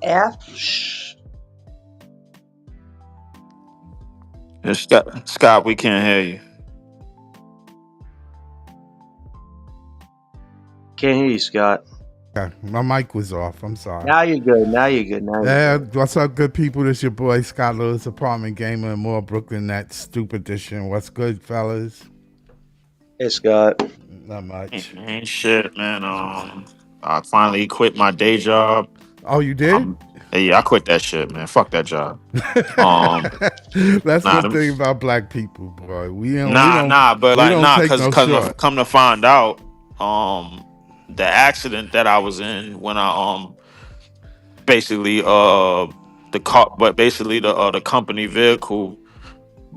Yeah, Scott, we can't hear you. Can't hear you, Scott. Yeah, my mic was off. I'm sorry. Now you're good. Now you're good. Now Yeah, you're good. what's up, good people? This your boy Scott Lewis, apartment gamer, and more Brooklyn Nets Stoop Edition. What's good, fellas? Hey, Scott. Not much. Ain't shit, man. I finally quit my day job. Oh, you did? Yeah, I quit that shit, man. Fuck that job. Um, That's nah, one thing about black people, boy. but We like, don't take cause, no cause short. come to find out, the accident that I was in when I basically the car, but basically the company vehicle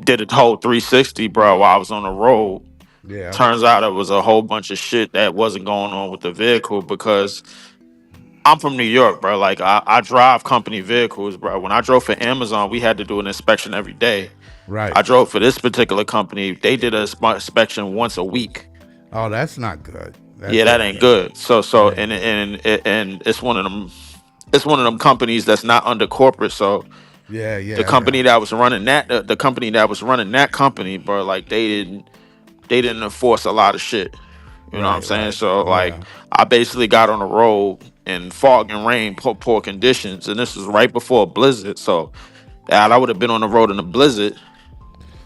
did a whole 360, bro, while I was on the road. Yeah. Turns out it was a whole bunch of shit that wasn't going on with the vehicle because I'm from New York, bro. Like I drive company vehicles, bro. When I drove for Amazon, we had to do an inspection every day. Right. I drove for this particular company. They did a inspection once a week. Oh, that's not good. Yeah, That's that not ain't good. good. So Yeah. and it's one of them. It's one of them companies that's not under corporate. So Yeah, the yeah, yeah. company that was running that, the company that was running that company, bro, like they didn't enforce a lot of shit. You know what I'm Right, saying? right. So like Yeah. I basically got on the road in fog and rain, poor conditions, and this was right before a blizzard. So I would have been on the road in a blizzard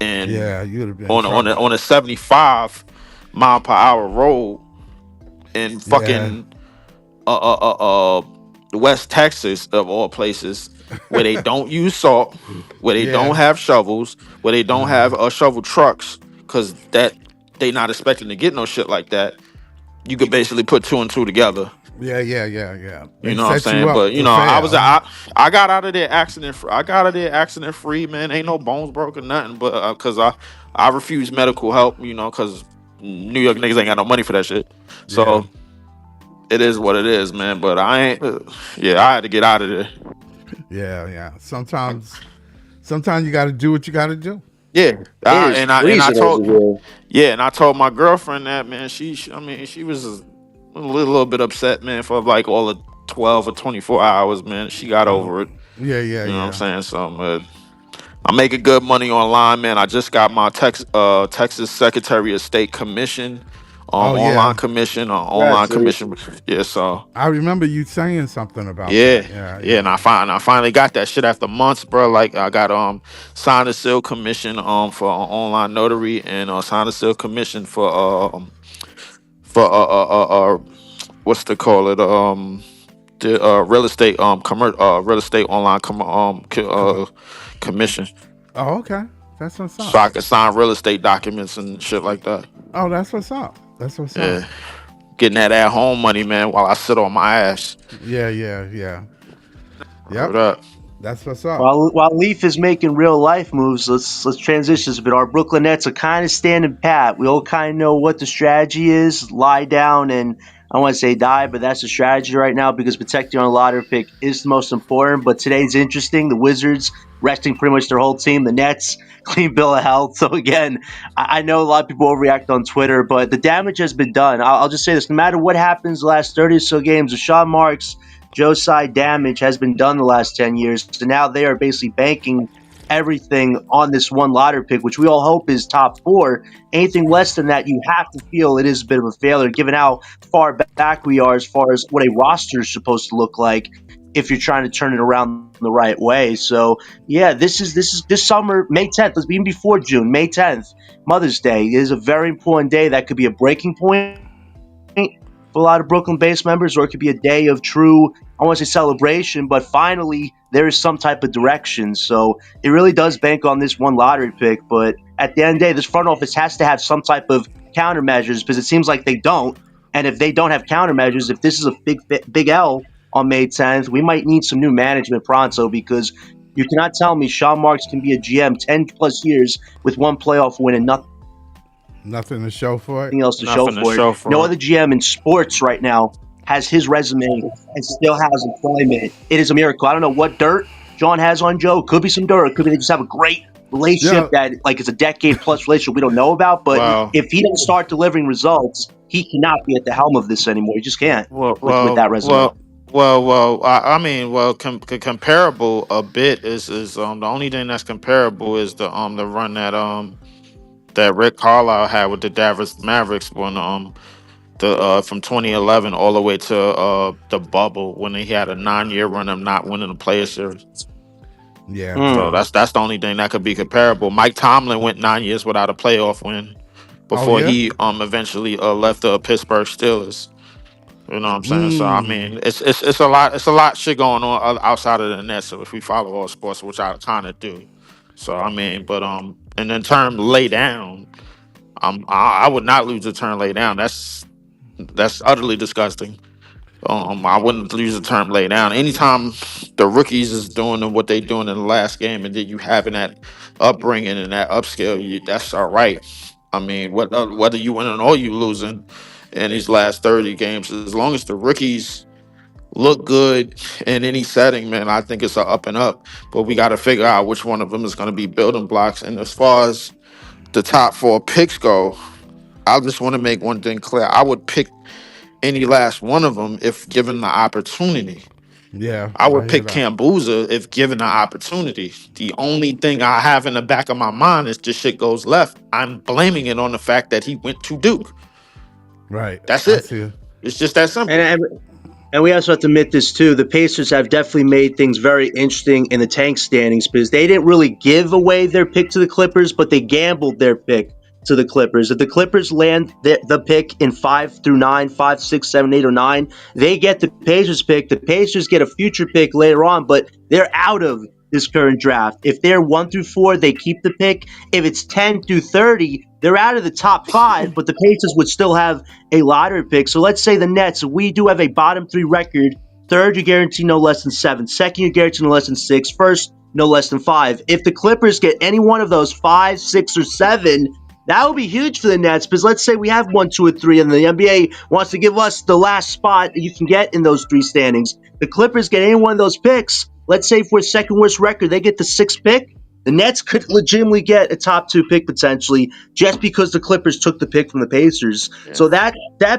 and Yeah, you'd have been in on trouble. a 75 mile per hour road in Yeah. fucking West Texas of all places, where they don't use salt, where they don't Yeah. have shovels, where they don't Uh, have shovel trucks, because that they not expecting to get no shit like that. You could basically put two and two together. yeah, yeah, yeah, yeah. You They know what I'm set you saying? up But to fail. I got out of there accident free. I got out of there accident free, man. Ain't no bones broken, nothing. But because I refuse medical help, because New York niggas ain't got no money for that shit. Yeah. So it is what it is, man. But I ain't. Yeah, I had to get out of there. Yeah, yeah. Sometimes you got to do what you got to do. Yeah, It is I freezing over told here. yeah, and I told my girlfriend that, man. I mean, she was a little bit upset, man, for like all the 12 or 24 hours, man. She got Oh, over it. yeah, yeah, You know what I'm yeah. saying? So, I'm making good money online, man. I just got my Texas Secretary of State commission, Oh, online yeah. commission, online commission. Congratulations. Yeah, so I remember you saying something about yeah, that. Yeah, yeah, and yeah. I finally got that shit after months, bro. Like I got signed a seal commission for online notary and signed a seal commission for what's to call it the real estate real estate online Come commission, Oh, okay. That's what's so up. I can sign real estate documents and shit like that. Oh, that's what's up. That's what's up. Yeah, getting that at home money, man, while I sit on my ass. Yeah, yeah, yeah. Word Yep. up. That's what's up. While Leaf is making real life moves, let's transition a bit. Our Brooklyn Nets are kind of standing pat. We all kind of know what the strategy is: lie down and I don't want to say die, but that's the strategy right now because protecting our lottery pick is the most important. But today's interesting. The Wizards resting pretty much their whole team. The Nets clean bill of health. So again, I know a lot of people overreact on Twitter, but the damage has been done. I'll just say this: no matter what happens the last 30 or so games, the Sean Marks Joe side damage has been done the last 10 years. So now they are basically banking everything on this one lottery pick, which we all hope is top four. Anything less than that, you have to feel it is a bit of a failure, given how far back we are as far as what a roster is supposed to look like if you're trying to turn it around the right way. So yeah, this summer, May 10th, even before June, May 10th, Mother's Day is a very important day that could be a breaking point for a lot of Brooklyn-based members, or it could be a day of true, I want to say celebration, but finally there is some type of direction. So it really does bank on this one lottery pick. But at the end of the day, this front office has to have some type of countermeasures because it seems like they don't. And if they don't have countermeasures, if this is a big L on May 10th, we might need some new management pronto because you cannot tell me Sean Marks can be a GM 10 plus years with one playoff win and nothing Nothing to show for it. else to show Nothing to for it. show No for it. other GM in sports right now has his resume and still has employment. It is a miracle. I don't know what dirt John has on Joe. Could be some dirt. It could be they just have a great relationship Yeah. that like it's a decade plus relationship we don't know about. But Well, if he doesn't start delivering results, he cannot be at the helm of this anymore. He just can't well, with well, that resume. well. I mean, comparable a bit is the only thing that's comparable is the run that Rick Carlisle had with the Dallas Mavericks when the from 2011 all the way to the bubble when he had a 9 year run of not winning the player series. Yeah, So Mm. true. that's the only thing that could be comparable. Mike Tomlin went 9 years without a playoff win Oh before yeah. he eventually left the Pittsburgh Steelers. You know what I'm saying? So I Mm. mean, it's a lot shit going on outside of the Nets. So if we follow all sports, which I kind of do, so I mean, but and in term lay down, I would not lose the term lay down. That's utterly disgusting. I wouldn't use the term lay down. Anytime the rookies is doing what they doing in the last game, and then you having that upbringing and that upscale, that's all right. I mean, whether you winning or you losing in these last 30 games, as long as the rookies look good in any setting, man, I think it's a up and up. But we got to figure out which one of them is going to be building blocks. And as far as the top four picks go, I just want to make one thing clear. I would pick any last one of them if given the opportunity. Yeah, I I would hear pick that. Cambuza if given the opportunity. The only thing I have in the back of my mind is this shit goes left. I'm blaming it on the fact that he went to Duke. Right. That's I it. see. It's just that And, simple. and and we also have to admit this too. The Pacers have definitely made things very interesting in the tank standings because they didn't really give away their pick to the Clippers, but they gambled their pick to the Clippers. If the Clippers land the pick in 5 through 9, 5, 6, 7, 8, or 9, they get the Pacers pick. The Pacers get a future pick later on, but they're out of this current draft. If they're 1 through 4, they keep the pick. If it's 10 through 30, they're out of the top 5, but the Pacers would still have a lottery pick. So let's say the Nets, we do have a bottom 3 record. Third, you guarantee no less than 7. Second, you guarantee no less than 6. First, no less than 5. If the Clippers get any one of those 5, 6, or 7, that would be huge for the Nets because let's say we have 1, 2, or 3, and the NBA wants to give us the last spot you can get in those 3 standings. The Clippers get any one of those picks. Let's say for a second worst record, they get the 6th pick. The Nets could legitimately get a top 2 pick potentially just because the Clippers took the pick from the Pacers. Yeah. So that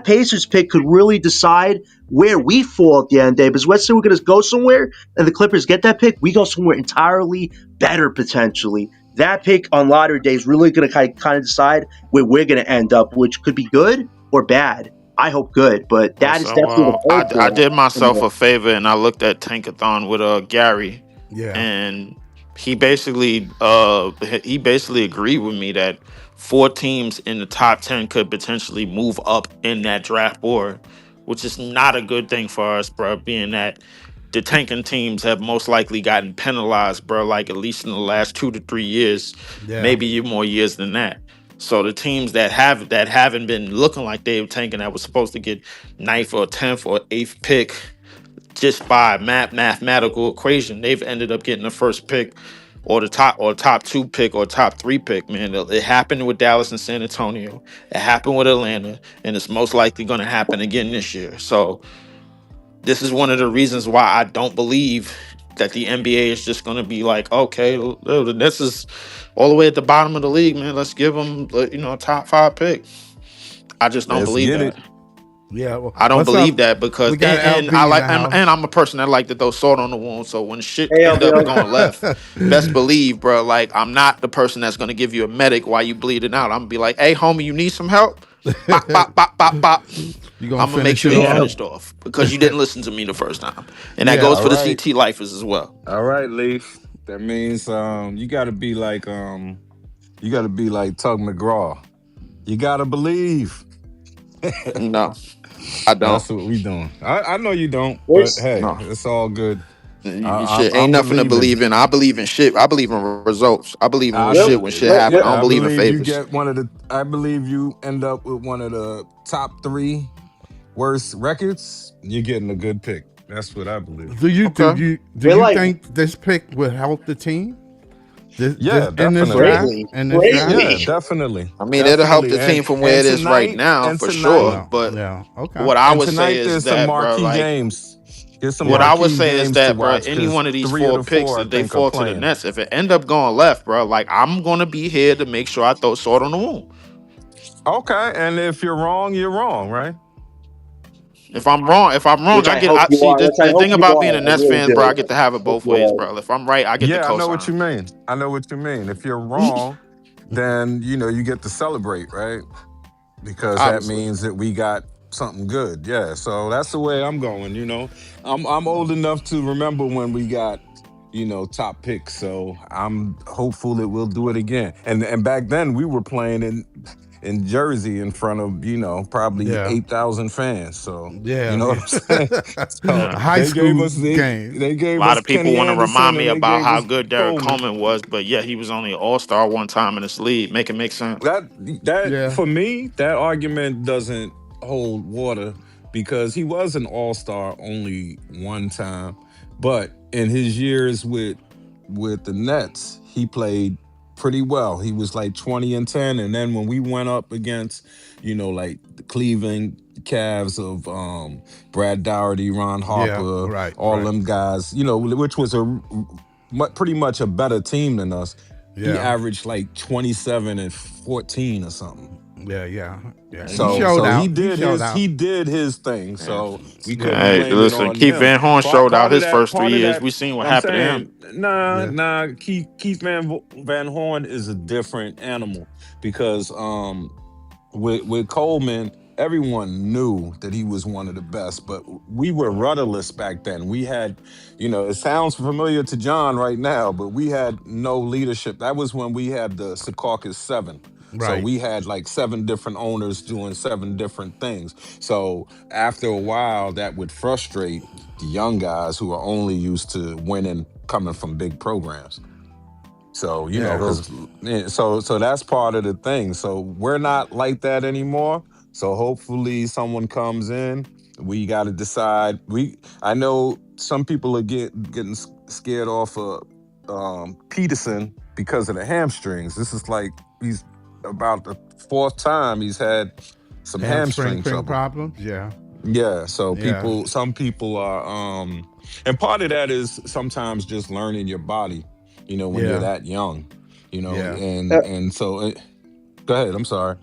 Pacers pick could really decide where we fall at the end of the day. Because let's say we're going to go somewhere and the Clippers get that pick, we go somewhere entirely better potentially. That pick on lottery day is really going to kind of decide where we're going to end up, which could be good or bad. I hope good, but that is So definitely the I hope. did myself a favor and I looked at Tankathon with Gary, Yeah. and he basically agreed with me that 4 teams in the top 10 could potentially move up in that draft board, which is not a good thing for us, bro. Being that the tanking teams have most likely gotten penalized, bro, like at least in the last 2 to 3 years, Yeah. maybe more years than that. So the teams that haven't been looking like they were tanking that was supposed to get ninth or 10th or eighth pick just by mathematical equation, they've ended up getting the first pick or top 2 pick or top 3 pick. Man, it happened with Dallas and San Antonio. It happened with Atlanta, and it's most likely going to happen again this year. So this is one of the reasons why I don't believe that the NBA is just going to be like, okay, the Nets is all the way at the bottom of the league, man. Let's give them, a top 5 pick. I just don't Let's believe get that. it. Yeah. I don't What's up? believe that because We got and LB I in like the and house. I'm a person that like to throw salt on the wound. So when shit Hey, end up LBO. going left, best believe, bro. Like I'm not the person that's gonna give you a medic while you bleeding out. I'm gonna be like, hey, homie, you need some help? Bop, bop, bop, bop, bop. You gonna I'm gonna make finish sure it you Yeah. off? finished off because you didn't listen to me the first time, and that Yeah. goes All for the right. CT lifers as well. All right, Leaf. That means you gotta be like Tug McGraw. You gotta believe. No, I don't. That's what we doing. I know you don't, but Where's hey, No, it's all good. shit ain't I'm nothing to believing. believe in. I believe in shit. I believe in results. I believe in I where, shit when shit where, happen. where, I don't yeah, I believe in believe you favors. get one of the. I believe you end up with one of the top 3 worst records. You're getting a good pick. That's what I believe. Do you do Okay. you do we're you like think this pick would help the team? This Yeah, in this definitely. draft? greatly, In this draft? Yeah, greatly. definitely, I mean, it'll help definitely. the And team from where and it is right tonight now and for sure. tonight Yeah. But Yeah. Okay. what I and would say tonight is there's some that, bro, marquee like games. There's some what I would marquee say is games to that, bro, watch any because one of these three of four the picks, four I if they think are fall to the playing. Nets, if it end up going left, bro, like I'm gonna be here to make sure I throw salt on the wound. Okay, and if you're wrong, right? if I'm wrong, Which I I get. hope I you see are. Which I the hope thing you about being are. a I Nets really fan, bro. I do. get to have it Hope both you ways, are. bro. If I'm right, I get the Yeah, I know what cosign. you mean. I know what you mean. If you're wrong, then you get to celebrate, right? Because that Obviously, means that we got something good. Yeah. So that's the way I'm going. I'm old enough to remember when we got, top picks. So I'm hopeful that we'll do it again. And back then we were playing in Jersey in front of, probably Yeah. 8,000 fans. So you Yeah, know what I'm saying? So a yeah. high they gave school us they game. they A gave lot us of people Kenny want to Anderson remind me and they about gave how us good Derek Coleman. Coleman was, but yeah, he was only an All Star one time in this league. Make it make sense. That that Yeah, for me, that argument doesn't hold water because he was an all-star only one time, but in his years with the Nets, he played pretty well. He was like 20 and 10, and then when we went up against, like the Cleveland Cavs of Brad Dougherty, Ron yeah, Harper, right, all right. them guys, which was pretty much a better team than us. He Yeah, averaged like 27 and 14 or something. yeah, yeah, yeah. He So showed so he out. He did showed his out. he did his thing. Yeah. So we couldn't Yeah, Hey, blame it listen, on Keith him. Van Horn Part showed out part of his that first part 3 of years. that We seen what I'm happened to him. saying, nah, yeah. nah, Keith Van Horn is a different animal because with Coleman, everyone knew that he was one of the best, but we were rudderless back then. We had, it sounds familiar to John right now, but we had no leadership. That was when we had the Secaucus Seven. So Right. we had like seven different owners doing seven different things. So after a while, that would frustrate the young guys who are only used to winning coming from big programs. So, Yeah. because so that's part of the thing. So we're not like that anymore. So hopefully someone comes in. We got to decide. I know some people are getting scared off of Peterson because of the hamstrings. This is like he's about the fourth time he's had some Hamstring hamstring ping trouble. problems. Yeah, Yeah, so yeah, some people are and part of that is sometimes just learning your body, when you're yeah, that young, yeah. and so go ahead, I'm sorry.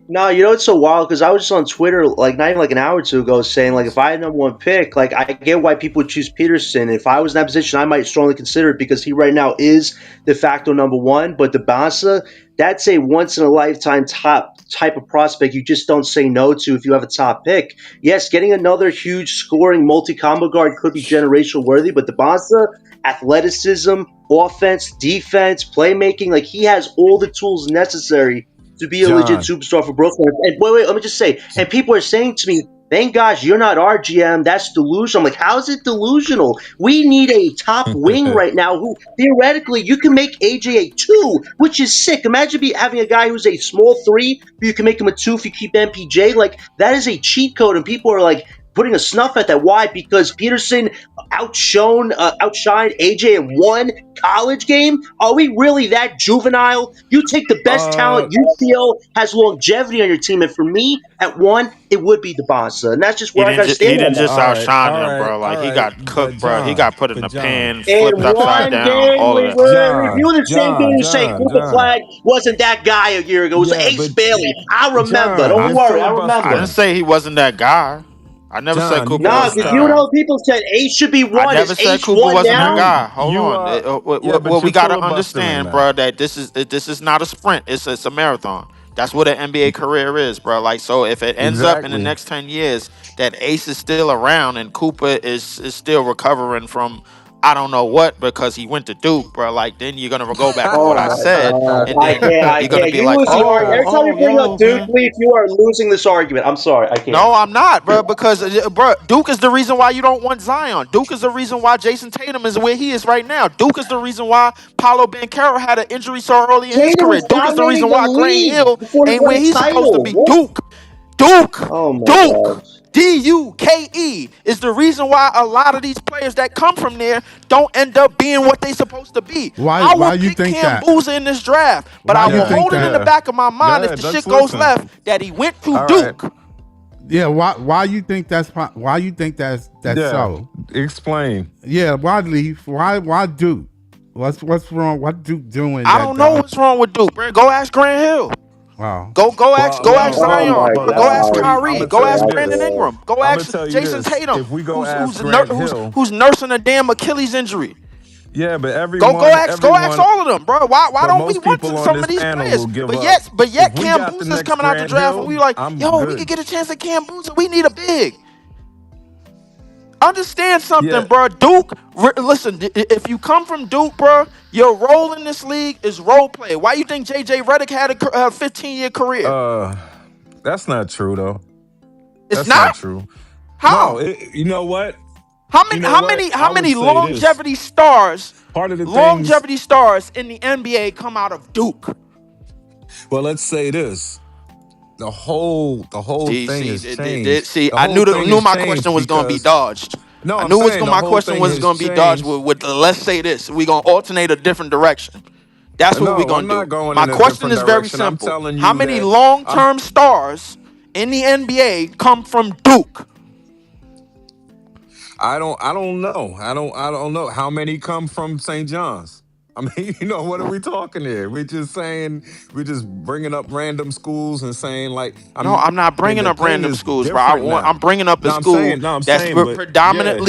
No, it's so wild because I was just on Twitter like not even like an hour or two ago saying like if I had number one pick, like I get why people would choose Peterson. If I was in that position, I might strongly consider it because he right now is de facto number one. But the Bassa, that's a once in a lifetime top type of prospect you just don't say no to if you have a top pick. Yes, getting another huge scoring multi combo guard could be generational worthy, but the Bassa, athleticism, offense, defense, playmaking, like he has all the tools necessary to be a legit John, superstar for Brooklyn. And wait, let me just say, and people are saying to me, thank gosh you're not our GM. That's delusional. I'm like, how is it delusional? We need a top wing right now who theoretically you can make AJ a two, which is sick. Imagine having a guy who's a small three, but you can make him a two if you keep MPJ. Like, that is a cheat code, and people are like, putting a snuff at that. Why? Because Peterson outshined AJ in one college game? Are we really that juvenile? You take the best uh talent you feel has longevity on your team, and for me, at one, it would be the Bassa, and that's just where I got to stand He didn't on that. just all right, outshine all him, right, bro. all Like he right, got cooked, bro. He got put in but a John, pan, In flipped upside one down, game, all of we that. were reviewing the same game and saying Cooper John. Flag wasn't that guy a year ago. It was Yeah, Ace but Bailey. I remember. John, Don't I you're worry, I I remember. didn't filibustering. say he wasn't that guy. I never said John, you Cooper gotta Nah, wasn't because that you stop. guy. know people said Ace should be I one. Is never said Ace Cooper one wasn't that now? guy. Hold You on. are, yeah, but What you're we gotta filibustering understand, now. bro, that this is not a sprint. It's a marathon. That's what an NBA career is, bro. Like, so if it ends up in the Exactly. next 10 years that Ace is still around and Cooper is still recovering from I don't know what because he went to Duke, bro. Like, then you're gonna go back on Oh what I my said, God! and I then can't. I you're gonna can't. be You like, lose the argument every time you you bring up know, Duke. man. Leaf, you are losing this argument. I'm sorry. I can't. No, I'm not, bro. Because, bro, Duke is the reason why you don't want Zion. Duke is the reason why Jason Tatum is where he is right now. Duke is the reason why Paulo Banchero had an injury so early in his Tatum career. was Duke is the dominating reason the why Grant league Hill before he ain't won where a he's supposed to title. be. What? Duke, Oh my Duke. God! Duke is the reason why a lot of these players that come from there don't end up being what they supposed to be. Why? I will Why you pick think Cam that? Boozer in this draft, but Why I you will Yeah, think hold it in that? the yeah. back of my Go mind if ahead. the Let's shit goes listen. left that he went to All right. Duke. Yeah. Why you think that's? Why you think that's Yeah. so? Explain. Yeah. Why leave? Why Duke? What's wrong? What Duke doing I that? don't know what's wrong with Duke, bro. Go ask Grant Hill. Wow. Go Well, ask hold Oh on, Zion, my bro. but Go listen, ask God. I'm Kyrie. gonna Go tell ask you Brandon this. Ingram. Go I'm gonna ask tell you Jason this. Tatum, If we go ask who's Grant Hill, who's nursing a damn Achilles injury. yeah, but Go ask everyone, all of them, bro. Why but don't we most want people on some of this these panel players? will give But up. yet If we Cam got the Booster's next coming out the Grant draft, and Hill, we like, I'm yo, we could good. get a chance at Cam Booster. We need a big. Understand something, Yeah, bro. Duke, listen, if you come from Duke, bro, your role in this league is role play. Why you think JJ Redick had a 15-year career? uh, that's not true though. It's That's not. not true. No, How? you know what? How You many know how what? many I how would many say this. Part of the things. longevity stars in the NBA come out of Duke? Well, let's say this. The whole thing has changed. See, The whole thing knew has my question changed was gonna be because dodged. no, I I'm knew saying the my whole question thing was has gonna be dodged changed. with let's say this. We're gonna alternate a different direction. That's what we're No, I'm gonna not do. going My in a question different is very direction. I'm simple. telling How you many that I'm long-term stars in the NBA come from Duke? I don't know. I don't know how many come from St. John's. I mean, what are we talking here? We're just bringing up random schools and saying like No, I'm not I mean bringing the up thing random is schools, bro. different now. I'm bringing up a school No, I'm that's saying, but yeah.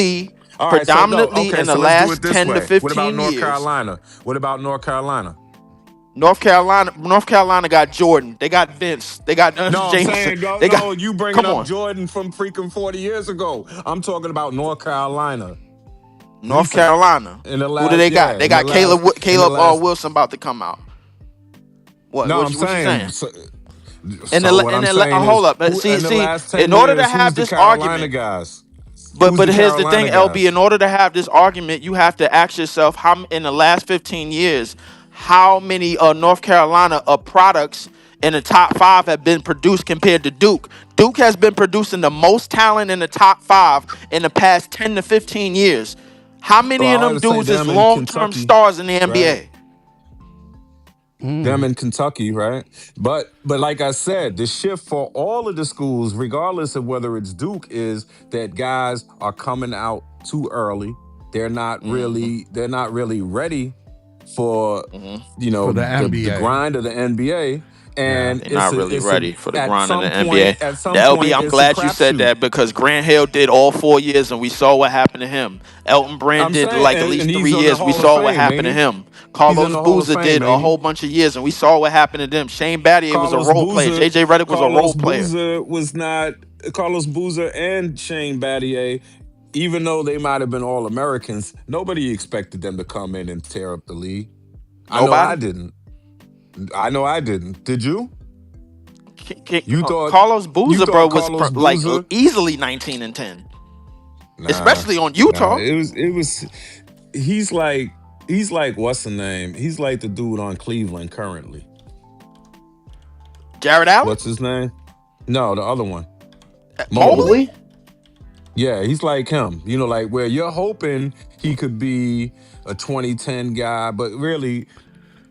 All right, so no, predominantly okay, in the so let's do it last this 10 to way. What about 15 North years. Carolina? What about North Carolina? North Carolina got Jordan. They got Vince. They got No, I'm Jameson. saying no, They got. no. You bringing Come up on, Jordan from freaking 40 years ago? I'm talking about North Carolina North recent Carolina. in the Who do last they got? yeah They in the got last in the Caleb last. Wilson about to come out. What? No, I'm What you saying. saying? So what I'm saying is Hold up. who in the See. last In 10 order to years, who's have the this Carolina argument, guys? but Who's the here's the thing, Carolina LB. In guys? order to have this argument, you have to ask yourself how in the last 15 years, how many North Carolina products in the top five have been produced compared to Duke. Duke has been producing the most talent in the top five in the past 10 to 15 years. How Well, many of I them would say dudes is them in long-term Kentucky, stars in the right? NBA? Them in Kentucky, right? But like I said, the shift for all of the schools, regardless of whether it's Duke, is that guys are coming out too early. Mm-hmm, They're not really ready for mm-hmm. For the the NBA. grind of the NBA. Yeah. And They're not really it's a ready for the at grind in the some NBA. point at The some LB, point I'm it's a glad you said crapshoot. that because Grant Hill did all 4 years and we saw what happened to him. Elton Brand I'm did saying, like at and least three he's on the years. We Hall of saw what Fame, ain't happened to he? him. He's in Carlos the Hall of Boozer did Fame, a ain't he? whole bunch of years and we saw what happened to them. Shane Battier was a Carlos role player. Boozer, JJ Redick was a Carlos role player. Boozer was not Carlos Boozer and Shane Battier, even though they might have been all Americans, nobody expected them to come in and tear up the league. I know I Nobody. didn't. I know I didn't. Did you? You thought Carlos Boozer, bro, was Carlos like Boozer? easily 19 and 10, Nah, especially on nah. Utah. It was he's like what's the name? He's like the dude on Cleveland currently. Jared Allen, What's his name? No, the other one. Mobley. Mobley. Mobley? Yeah, he's like him. Like where you're hoping he could be a 2010 guy, but really,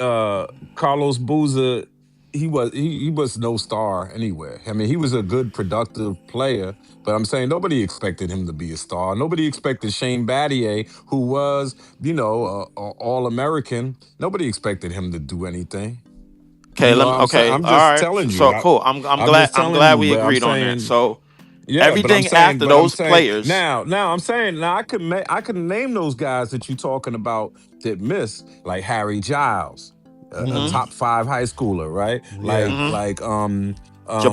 uh, Carlos Boozer, he was no star anywhere. I mean, he was a good productive player, but I'm saying nobody expected him to be a star. Nobody expected Shane Battier, who was All American. Nobody expected him to do anything. Okay, I'm saying okay, I'm all just right. telling you. So cool. I'm just I'm telling glad you, we but I'm agreed on that. saying So yeah, everything after but I'm those saying players. now I'm saying now I could name those guys that you're talking about that miss like Harry Giles, a Hmm. Mm-hmm. top five high schooler, right? Yeah. Hmm.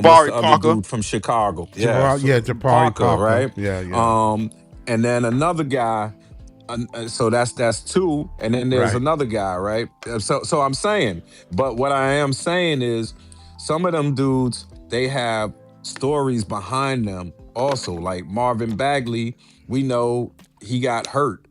What's the Jabari other Parker. dude from Chicago? Yeah, Jabari, yeah, so Jabari Parker, Parker. right? Yeah, yeah. And then another guy. So that's two, and then there's Right. another guy, right? So I'm saying, but what I am saying is, some of them dudes they have stories behind them. Also, like Marvin Bagley, we know he got hurt.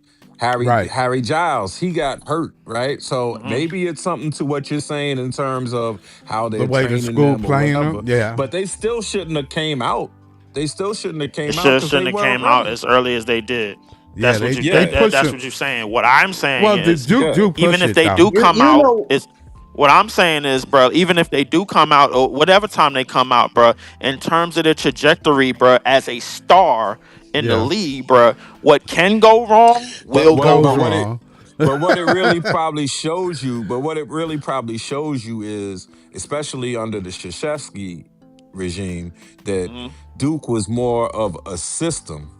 Right. Harry Giles, he got hurt, right? So Hmm. maybe it's something to what you're saying in terms of how The they're way the training school them or playing whatever. them. Yeah. But they still shouldn't have came out. They still shouldn't have It came out because they shouldn't have weren't came out ready. as early as they did. Yeah, they Yeah, push That's it. what you're saying. What I'm saying Well, the is, Duke yeah. do even push if it they though. do come You out, know, is what I'm saying is, bro. Even if they do come out, or whatever time they come out, bro, in terms of their trajectory, bro, as a star in the Yeah. league, bro, what can go wrong But will what go Goes but what wrong. it wrong. but what it really probably shows you, but what it really probably shows you especially under the Krzyzewski regime, that Hmm. Duke was more of a system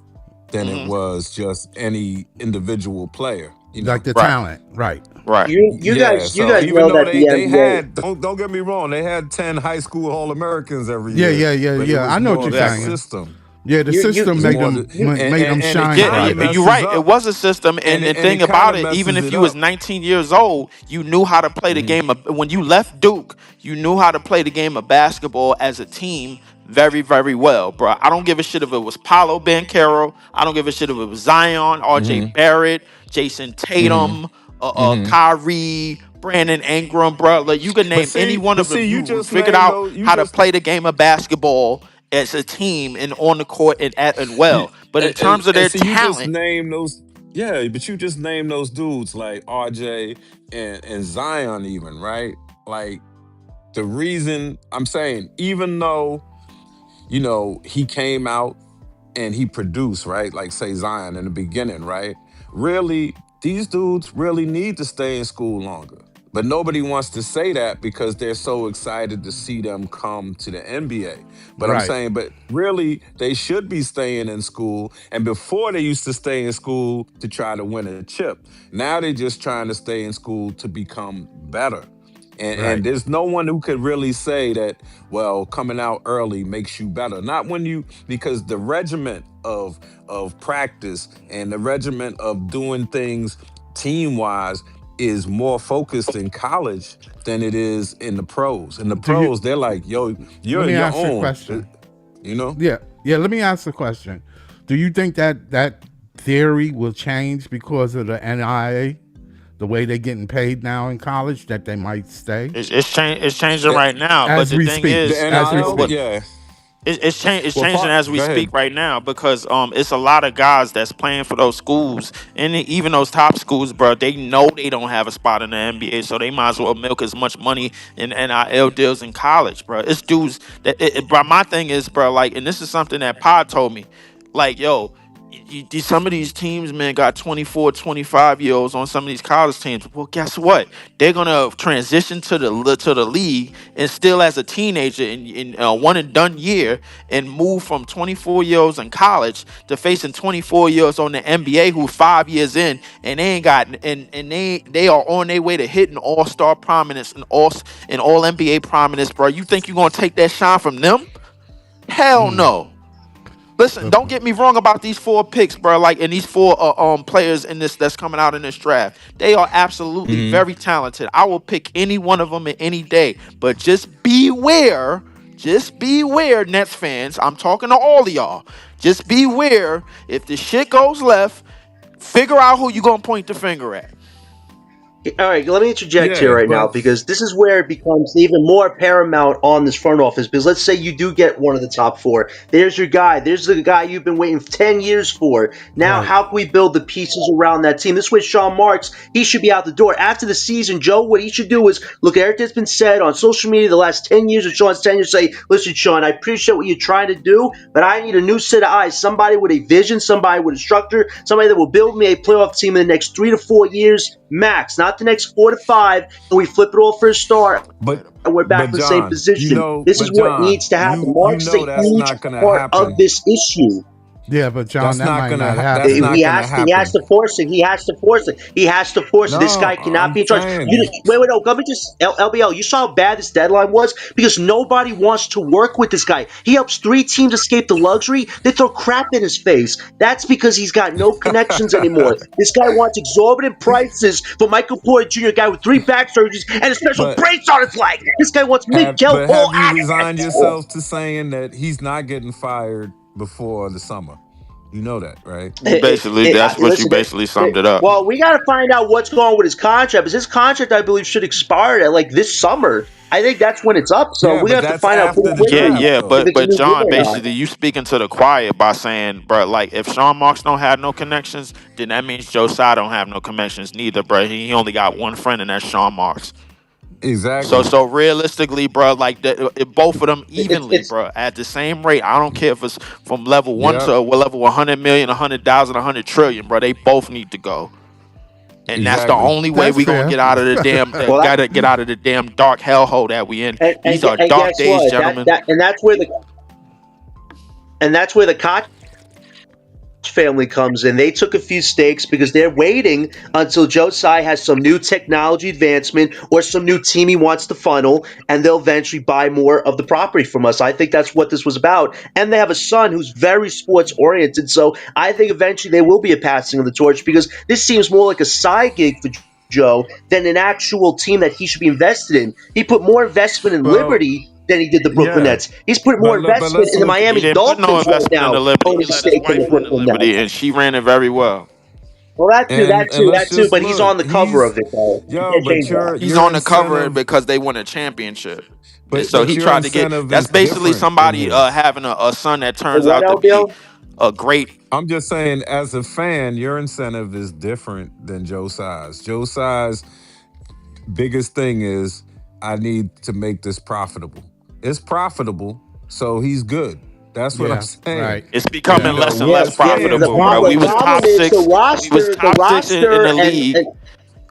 than it Hmm. was just any individual player. Like the Right. talent, right? Right. You Yeah, guys so even know though that the they NBA. had, don't get me wrong, they had 10 high school All Americans every Yeah, year, yeah, yeah, but it yeah. I was know what more you're the Exactly. saying. system. Yeah, the You It system was made more them the made them and it shine Yeah, kind of brighter. you're messes right. It up, was a system, and and thing it kind about of it, even messes if it you was up. 19 years old, you knew how to play the Mhm. game. When you left Duke, you knew how to play the game of basketball as a team very, very well, bro. I don't give a shit if it was Paolo Banchero. I don't give a shit if it was Zion, R.J. Mhm. Barrett, Jason Mhm. Tatum, Mhm. Kyrie, Brandon Ingram, bro. Like you could name any one But of them. see, you You just figured named out those. You how to just play the game of basketball as a team and on the court and you, well. But in terms of and their see, you just talent, named those. Yeah, but you just named those dudes like RJ and Zion, even right? Like the reason I'm saying, even though he came out and he produced, right? Like say Zion in the beginning, right? Really, these dudes really need to stay in school longer. But nobody wants to say that because they're so excited to see them come to the NBA. But I'm Right. saying, but really, they should be staying in school. And before they used to stay in school to try to win a chip. Now they're just trying to stay in school to become better. And Right. there's no one who could really say that, well, coming out early makes you better. Not when you because the regiment of practice and the regiment of doing things team wise is more focused in college than it is in the pros. In the Do you? pros, they're like, yo, you're Let on me your ask you a own. question. You know? Yeah, yeah. Let me ask the question. Do you think that theory will change because of the NIA, the way they're getting paid now in college, that they might stay it's changing Eh, right now. But as the we thing speak? The is, As we NIL, what speak. yeah. it's Well, changing as we go speak ahead. right now because it's a lot of guys that's playing for those schools and even those top schools, bro. They know they don't have a spot in the NBA, so they might as well milk as much money in NIL deals in college, bro. It's dudes bro. My thing is, bro, like, and this is something that Pod told me, like, yo. Some of these teams, man, got 24, 25 year olds on some of these college teams. Well, guess what? They're gonna transition to the league and still as a teenager in one and done year and move from 24 year olds in college to facing 24 years on the NBA who 5 years in and they ain't got and they are on their way to hitting all-star prominence and all NBA prominence, bro. You think you're gonna take that shine from them? Hell no. Listen, Uh, don't get me wrong about these four picks, bro. Like, and these four players in this that's coming out in this draft, they are absolutely Hmm. very talented. I will pick any one of them in any day, but just beware, Nets fans. I'm talking to all of y'all. Just beware if the shit goes left. Figure out who you gonna point the finger at. All right, let me interject here Yeah, right now but because this is where it becomes even more paramount on this front office. Because let's say you do get one of the top four. There's your guy. There's the guy you've been waiting 10 years for. Now, right. how can we build the pieces around that team? This way, Sean Marks, he should be out the door. After the season, Joe, what he should do is look at everything that's been said on social media the last 10 years of Sean's tenure, say, listen, Sean, I appreciate what you're trying to do, but I need a new set of eyes. Somebody with a vision, somebody with a structure, somebody that will build me a playoff team in the next 3 to 4 years max, not the next 4 to 5, and we flip it all for a star but and we're back in but the same John, position. This is but what John, needs to happen. you Marks is a know that's huge not gonna part of happen. this issue. Yeah, but John, that might not That's happen. not He gonna has to. He has happen. to force it. He has to force it. He has to force it. This No, guy cannot I'm be in charge. saying Wait, wait, no. Let me just LBL. You saw how bad this deadline was because nobody wants to work with this guy. He helps 3 teams escape the luxury. They throw crap in his face. That's because he's got no connections anymore. This guy wants exorbitant prices for Michael Porter Jr., a guy with 3 back surgeries and a special but brace on his leg. This guy wants Miguel Paul have you resigned Adams. yourself to saying that he's not getting fired before the summer? You know that, right? That's what you Listen, basically summed it up. well, we got to find out what's going on with his contract. Because his contract, I believe, should expire at like this summer. I think that's when it's up. So Yeah, we but have to that's find out pretty after the Yeah, quickly draft yeah, if though. it's a but new deal John, or not. basically, you speaking to the choir by saying, bro, like if Sean Marks don't have no connections, then that means Joe Tsai don't have no connections neither, bro. He only got one friend, and that's Sean Marks. So, Exactly. so realistically, bro, like both of them evenly, It's bro, at the same rate. I don't care if it's from level one Yep. to level 100 million, 100,000, 100 trillion, bro. They both need to go. and that's the Exactly. only way That's we gonna fair. get out of the damn Well, that, gotta get out of the damn dark hellhole that we in. These are and dark guess days, what? gentlemen. That's where the Koch family comes in. They took a few stakes because they're waiting until Joe Tsai has some new technology advancement or some new team he wants to funnel, and they'll eventually buy more of the property from us. I think that's what this was about. And they have a son who's very sports oriented, so I think eventually there will be a passing of the torch because this seems more like a side gig for Joe than an actual team that he should be invested in. He put more investment in Well, Liberty than he did the Brooklyn yeah, Nets. He's putting more but investment let's in the look. He Miami didn't put no Dolphins right investment in now, the Liberty. He owning a let his stake in the wife run the Brooklyn Liberty, Nets. and she ran it very well. Well, that too, that And too, let's that too. just But he's look. on the cover of He's it, though. You yo, can't but change that. He's your on the cover incentive, because they won a championship. And so but he your tried to get. incentive That's is basically different than somebody his. having a son that The turns what, out to be LBL? a great. I'm just saying, as a fan, your incentive is different than Joe Size. Joe Size biggest thing is I need to make this profitable. It's profitable, so he's good. That's what I'm Yeah, saying. right. It's But becoming Yeah. less and Yeah, less as yeah. But fans, the profitable, we bro. problem, We the want was problem top is six. We was the top six in roster, the league.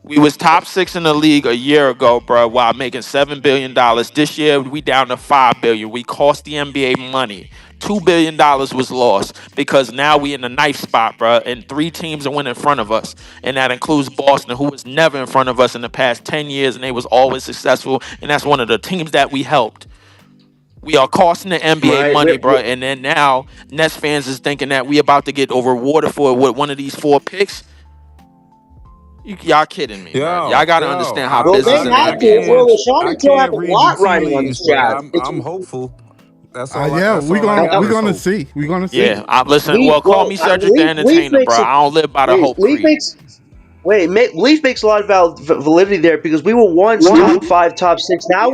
We was top six in the league a year ago, bro. While making $7 billion. This year we down to 5 billion. We cost the NBA money. $2 billion was lost because now we in the ninth spot, bro. And three teams are winning in front of us, and that includes Boston, who was never in front of us in the past 10 years, and they was always successful. And that's one of the teams that we helped. We are costing the NBA right? money, bro. And then now Nets fans is thinking that we about to get rewarded for what one of these four picks. Y'all kidding me, bro. Y'all yo, gotta yo, understand how I Well, they business I in the have I to. NBA can't Well, works. Sean I and Joe have can't a read the lot tea riding on leaves, this but job. I'm hopeful. Yeah, That's all I got we're is gonna hope. see. We're gonna Yeah, see. I listen. Well, call me Cedric the Leaf Entertainer, bro. makes it. I don't live by the Hope Leaf Creed. makes. Wait, Leaf makes a lot of validity there because we were once top five, top six. Now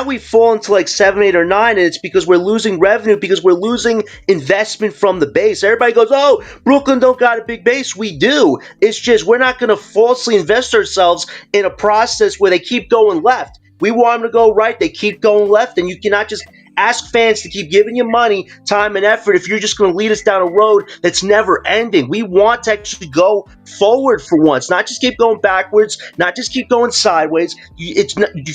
we fall into like 7, 8, or 9, and it's because we're losing revenue because we're losing investment from the base. Everybody goes, "Oh, Brooklyn don't got a big base." We do. It's just we're not going to falsely invest ourselves in a process where they keep going left. We want them to go right. They keep going left, and you cannot just ask fans to keep giving you money, time, and effort if you're just going to lead us down a road that's never ending. We want to actually go forward for once, not just keep going backwards, not just keep going sideways. You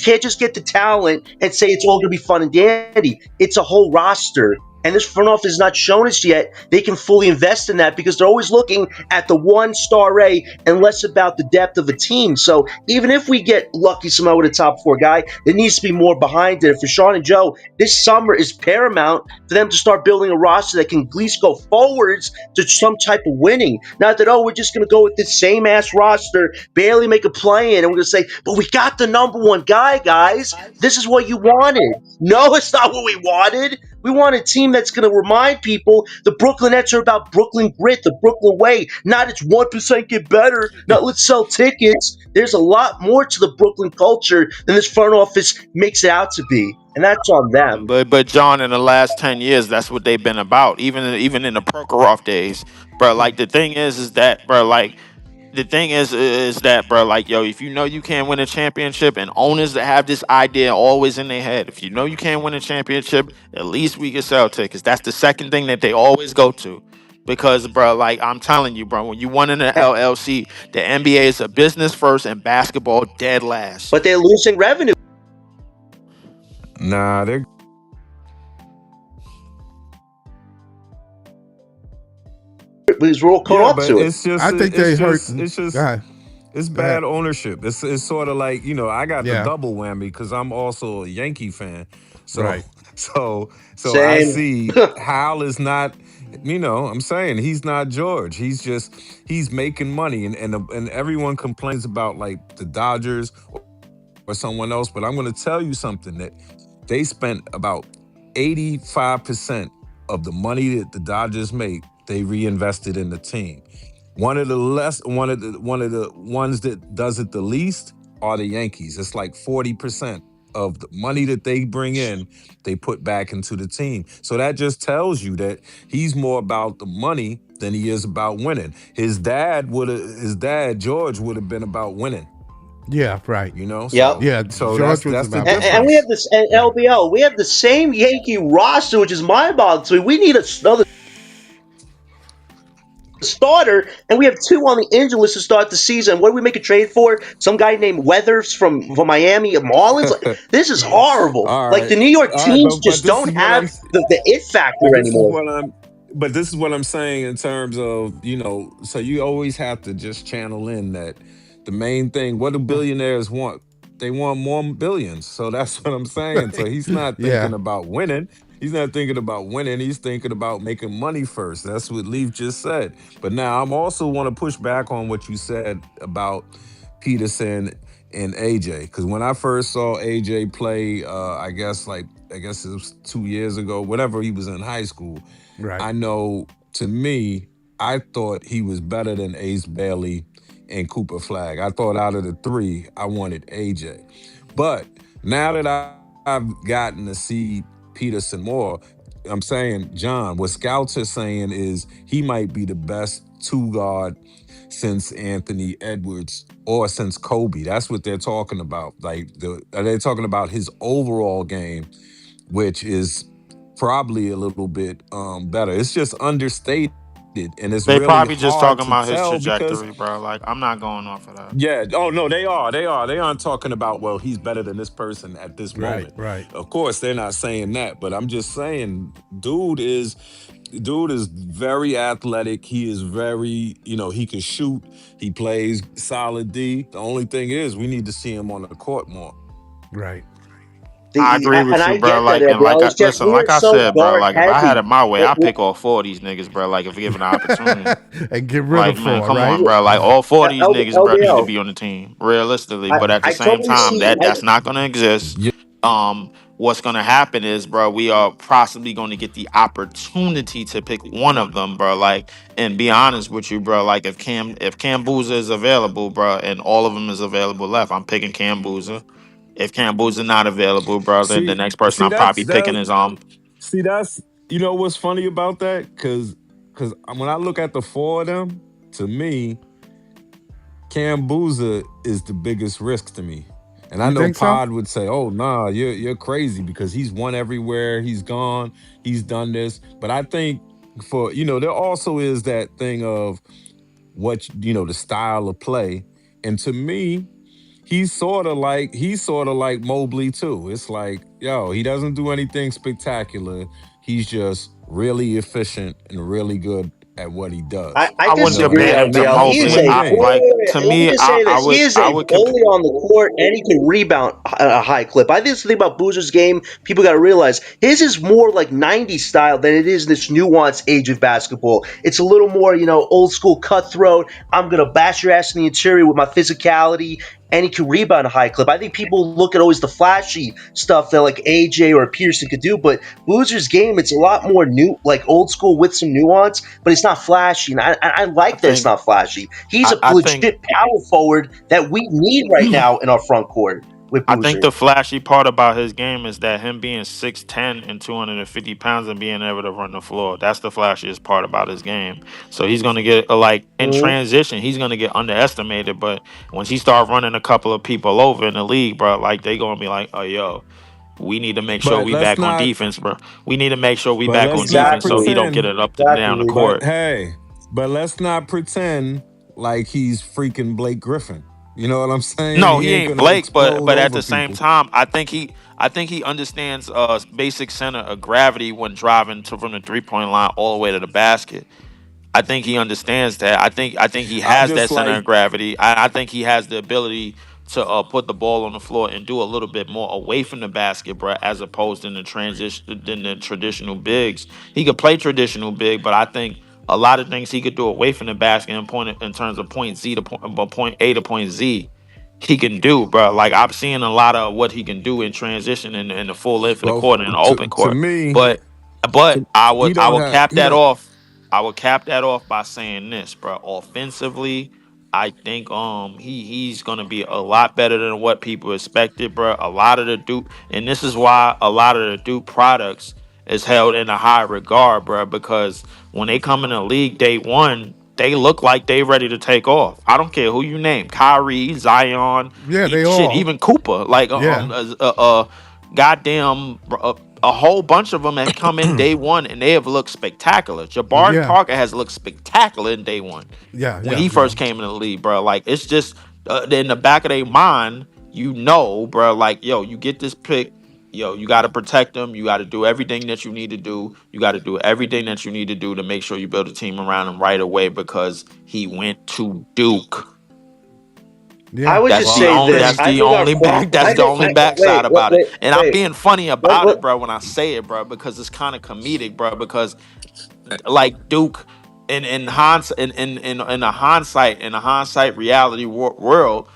can't just get the talent and say it's all going to be fun and dandy. It's a whole roster. And this front office has not shown us yet they can fully invest in that because they're always looking at the one star A and less about the depth of a team. So even if we get lucky somehow with a top four guy, there needs to be more behind it. For Sean and Joe, this summer is paramount for them to start building a roster that can at least go forwards to some type of winning. Not that, oh, we're just going to go with this same ass roster, barely make a play in, and we're going to say, but we got the number one guy, guys. This is what you wanted. No, it's not what we wanted. We want a team that's going to remind people the Brooklyn Nets are about Brooklyn grit, the Brooklyn way, not it's 1% get better, not let's sell tickets. There's a lot more to the Brooklyn culture than this front office makes it out to be. And that's on them. But John, in the last 10 years, that's what they've been about. Even in the Prokhorov days, bro. Like the thing is that, bro. Like the thing is that, bro. Like yo, if you know you can't win a championship, and owners that have this idea always in their head, if you know you can't win a championship, at least we can sell tickets. That's the second thing that they always go to. Because, bro, like I'm telling you, bro, when you won in the LLC, the NBA is a business first and basketball dead last. But they're losing revenue Nah, they're because we're all caught yeah, up but to it. I think they hurt. it's Go just ahead. it's Go ahead. bad ownership. It's sort of like I got the Yeah. double whammy because I'm also a Yankee fan. So Right. so I Same. see Hal is not. I'm saying he's not George. He's making money, and everyone complains about like the Dodgers or someone else. But I'm going to tell you something that they spent about 85% of the money that the Dodgers make. They reinvested in the team. One of the ones that does it the least are the Yankees. It's like 40% of the money that they bring in, they put back into the team. So that just tells you that he's more about the money than he is about winning. His dad George would have been about winning. Yeah. Right. Yep. So Yeah. so George was that's the about And winning. we have difference. this and LBL. We have the same Yankee roster, which is mind-boggling to me. We need another starter, and we have two on the injury list to start the season. What do we make a trade for? Some guy named Weathers from Miami Marlins. Like, this is horrible. All Like right, the New York all right, teams but just this don't is what have the it but factor this is anymore. what I'm but this is what I'm saying in terms of, so you always have to just channel in that the main thing, what do billionaires want? They want more billions. So that's what I'm saying. So he's not Yeah. thinking about winning. He's not thinking about winning. He's thinking about making money first. That's what Leaf just said. But now I'm also want to push back on what you said about Peterson and AJ. Because when I first saw AJ play, I guess it was 2 years ago, whatever he was in high school. Right. I know to me, I thought he was better than Ace Bailey and Cooper Flag. I thought out of the three, I wanted AJ. But now that I've gotten to see Peterson more, I'm saying, John, what scouts are saying is he might be the best two guard since Anthony Edwards or since Kobe. That's what they're talking about. Like they're talking about his overall game, which is probably a little bit better. It's just understated and it's really They hard probably to just talking tell about his because trajectory, bro. Like I'm not going off of that. yeah, oh no, they are. They aren't talking about, well, he's better than this person at this moment. Right. Right. Of course, they're not saying that, but I'm just saying dude is very athletic. He is very, he can shoot. He plays solid D. The only thing is we need to see him on the court more. Right. I agree And with you, I bro. get that, Like and bro. like I It's just listen, like we're I so said, bro. guard Like if I had heavy. it my way, It, I pick all four of these niggas, bro. Like if given the opportunity. And get rid Like of man, four, come on, right? bro. Like all four of these niggas, bro, need to LBL. be on the team realistically. I, But at the I same totally time, see. that's not gonna exist. What's gonna happen is, bro, we are possibly going to get the opportunity to pick one of them, bro. Like, and be honest with you, bro. Like, if Cam Boozer is available, bro, and all of them is available left, I'm picking Cam Boozer. If Cam Boozer not available, bro, then the See, next person see I'm that's probably picking that. is That's what's funny about that, because when I look at the four of them, to me, Cam Boozer is the biggest risk to me. And I You know think so? Pod would say, "Oh, nah, you're crazy because he's won everywhere. He's gone. He's done this." But I think there also is that thing of the style of play. And to me, he's sort of like Mobley too. It's like, yo, he doesn't do anything spectacular. He's just really efficient and really good at what he does. I I wouldn't disagree, compare him And to LBL. He that's is Mobley. a one I thing. like wait, to let me me, just say I this. He would is I a would compare. bully on the court, and he can rebound at a high clip. I think the thing about Boozer's game, people got to realize his is more like '90s style than it is this nuanced age of basketball. It's a little more, old school cutthroat. I'm gonna bash your ass in the interior with my physicality, and he can rebound a high clip. I think people look at always the flashy stuff that like AJ or Pearson could do, but Boozer's game, it's a lot more new, like old school with some nuance, but it's not flashy. And I I like that it's think not flashy. He's a I think legit power forward that we need right now in our front court with I think Boozer. the flashy part about his game is that him being 6'10" and 250 pounds and being able to run the floor. That's the flashiest part about his game. So he's gonna get like in Mhm. transition, he's gonna get underestimated. But once he start running a couple of people over in the league, bro, like they gonna be like, oh yo, we need to make sure But we let's back on not defense, bro. We need to make sure we but back on let's not defense so he Exactly. don't get pretend it up to down the Exactly. but court. hey, but let's not pretend like he's freaking Blake Griffin. You know what I'm saying? No, He he ain't ain't gonna Blake, but explode at over the same people. time, I think he understands basic center of gravity when driving from the 3 point line all the way to the basket. I think he understands that. I think he I has that just center of like gravity. I think he has the ability to put the ball on the floor and do a little bit more away from the basket, bro, as opposed in the transition than the traditional bigs. He could play traditional big, but I think a lot of things he could do away from the basket and point in terms of point Z to point A to point Z. He can do, bro. Like I've seen a lot of what he can do in transition in the full length of the well court and the to open to court. me, But but I he would I don't would have cap he that don't off. I would cap that off by saying this, bro. Offensively, I think he's gonna be a lot better than what people expected, bro. A lot of the Duke, and this is why a lot of the Duke products is held in a high regard, bro. Because when they come in the league day one, they look like they ready to take off. I don't care who you name, Kyrie, Zion, Yeah, they shit, all. even Cooper. Like Yeah. goddamn. a whole bunch of them have come in day one and they have looked spectacular. Jabari Yeah, Parker has looked spectacular in day one yeah, when yeah, he yeah. first came in the league, bro. Like it's just in the back of their mind, bro. Like yo, you get this pick, yo, you got to protect him. You got to do everything that you need to do. You got to do everything that you need to do to make sure you build a team around him right away because he went to Duke. I Yeah. would That's just the Well, say only. this. That's okay. I the think our only pro- back. That's I the think only wait, backside wait, about it. wait, And I'm wait. being funny Let, about let, it, bro, when I say it, bro, because it's kind of comedic, bro. Because like Duke, in hindsight, in a hindsight reality world,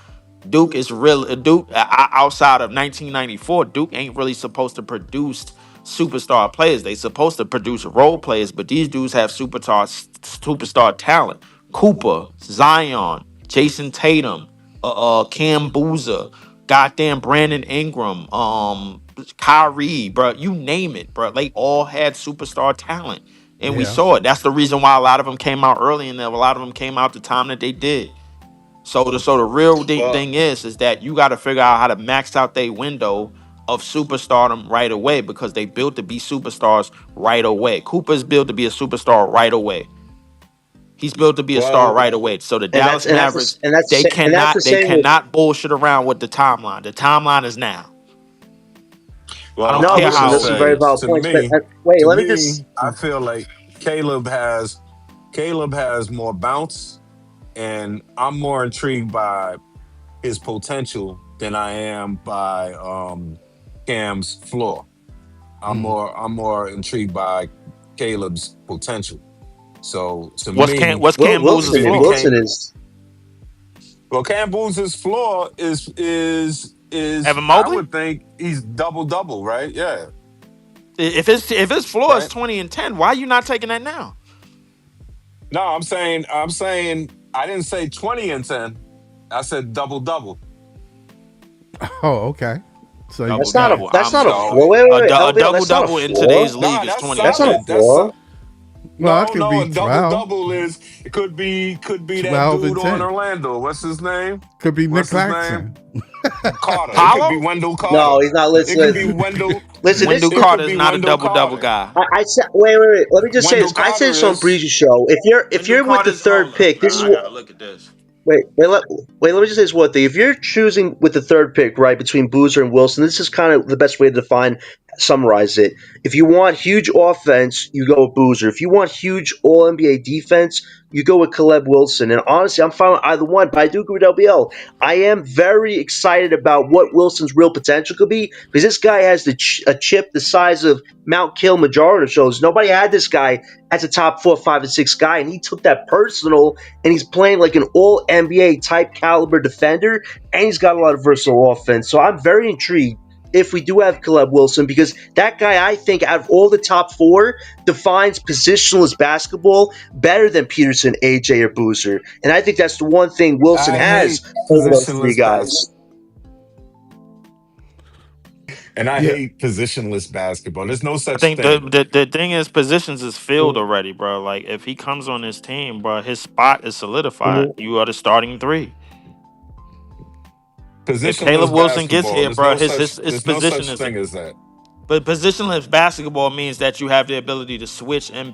Duke is real. Duke outside of 1994, Duke ain't really supposed to produce superstar players. They supposed to produce role players, but these dudes have superstar talent. Cooper, Zion, Jason Tatum, Cam Boozer, goddamn Brandon Ingram, Kyrie, bro. You name it, bro. They all had superstar talent, and we Yeah. saw it. That's the reason why a lot of them came out early, and a lot of them came out the time that they did. So the real Well, thing is that you got to figure out how to max out their window of superstardom right away because they built to be superstars right away. Cooper's built to be a superstar right away. He's built to be a star well, right away. So the and that's Dallas Mavericks, they and that's the cannot they same with cannot bullshit around with the timeline. The timeline is now. I don't well. no. I'm care gonna Listen, how those old are he very say valid is. to points. But me, wait, to let me just. me, I feel like Caleb has more bounce, and I'm more intrigued by his potential than I am by Cam's floor. Mm. I'm more intrigued by Caleb's potential. So to me, What's Cam Boozer's it floor? Wilson became is. well. Cam Boone's floor is Evan I Mobley? would think he's double, right? Yeah, If his floor is right. 20 and 10, why are you not taking that now? No, I'm saying I didn't say 20 and 10. I said double. Oh, okay. So Double That's not a. double. That's not a So floor. Wait, wait, wait. A LBL. double That's not a double in floor. today's nah, league is that's 20 and That's not a 10. solid. floor. well, it No, could be no, a 12, double is it could be that 12 and dude on 10. Orlando. What's his name? Could be Nick What's his name? Claxton. Carter. It could be Paolo? Wendell No, Carter. he's not. It could be Listen, Wendell. listen. This. Wendell It could Carter is be not a Wendell double double Carter. guy. I said. Wait, wait, wait. Let me just say Wendell this. I said Carter this on is. Breezy's show. If Wendell you're with the Carter's third hold pick, up. this is I what. gotta look at this. Wait, let me just say this one thing. If you're choosing with the third pick, right, between Boozer and Wilson, this is kind of the best way to summarize it. If you want huge offense, you go with Boozer. If you want huge All NBA defense, you go with Caleb Wilson. And honestly, I'm fine with either one, but I do agree with LBL. I am very excited about what Wilson's real potential could be because this guy has a chip the size of Mount Kilimanjaro shows. Nobody had this guy as a top 4, 5, and 6 guy, and he took that personal and he's playing like an all NBA type caliber defender, and he's got a lot of versatile offense. So I'm very intrigued if we do have Caleb Wilson because that guy, I think, out of all the top four, defines positionless basketball better than Peterson, AJ, or Boozer. And I think that's the one thing Wilson I has hate over those three positionless guys. basketball, and I Yeah. hate positionless basketball. There's no I such think the, thing. the the thing is positions is filled already, bro. Like if he comes on this team, bro, his spot is solidified. Mhm. You are the starting three. If Caleb Positionless Wilson gets basketball. here, bro, his There's no position such is. thing as that. But positionless basketball means that you have the ability to switch and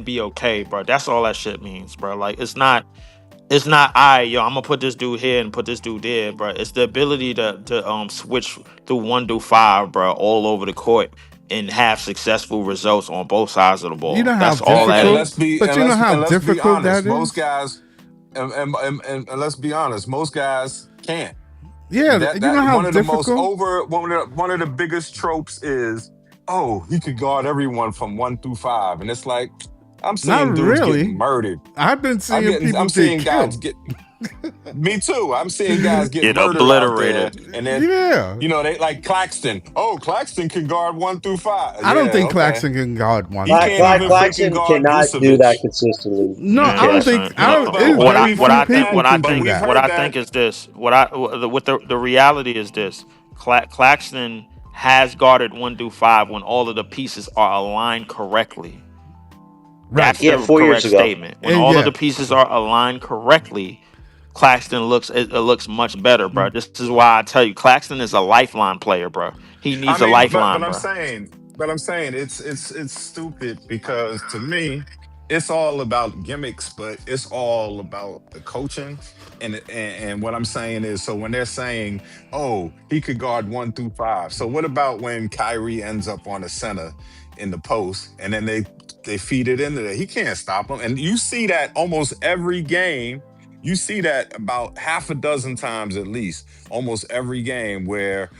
be okay, bro. That's all that shit means, bro. Like it's not I, yo, I'm gonna put this dude here and put this dude there, bro. It's the ability to switch through 1 through 5, bro, all over the court and have successful results on both sides of the You ball. know how That's all that difficult, is. but you know how And let's be difficult honest. that Most is? guys and let's be honest. Most guys can't. Yeah, you know That how difficult? one of the biggest tropes is, oh, he could guard everyone from 1 through 5, and it's like I'm Not seeing dudes getting really. murdered. I've been seeing people I'm get seeing guys killed. get me too. I'm seeing guys get Get murdered out there, obliterated. and then Yeah. they like Claxton. Oh, Claxton can guard 1 through 5. I don't Yeah, think okay. Claxton can guard one He through can't even five. freaking Claxton guard cannot do that Vucevic. consistently. No, He I don't can't. think. Listen, I No, don't. but It's what I very we've what few I heard think people that. what I can But do think we've that. what heard I that. think is this. The reality is this. Claxton has guarded 1 through 5 when all of the pieces are aligned correctly. Right. That's Yeah, the 4 years correct ago. statement. When And all of yeah, the pieces are aligned correctly, Claxton looks much better, bro. This is why I tell you, Claxton is a lifeline player, bro. He I needs a mean, but lifeline, I'm bro. saying but I'm saying it's stupid because to me, it's all about gimmicks, but it's all about the coaching. And what I'm saying is, so when they're saying, "Oh, he could guard 1 through 5," so what about when Kyrie ends up on the center in the post, and then they feed it into there? He can't stop him, and you see that almost every game. You see that about half a dozen times at least, almost every game where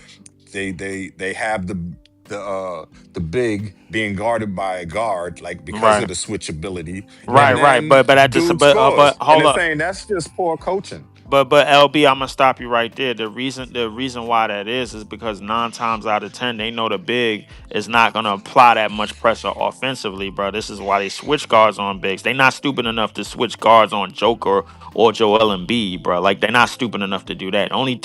they have the big being guarded by a guard, like because of Right, the switchability, right, and right. then But at this, dude scores. but And hold the up. thing that's just poor coaching. But LB, I'm gonna stop you right there. The reason why that is because 9 times out of 10 they know the big is not gonna apply that much pressure offensively, bro. This is why they switch guards on bigs. They not stupid enough to switch guards on Joker or Joel Embiid, bro. Like they're not stupid enough to do that. Only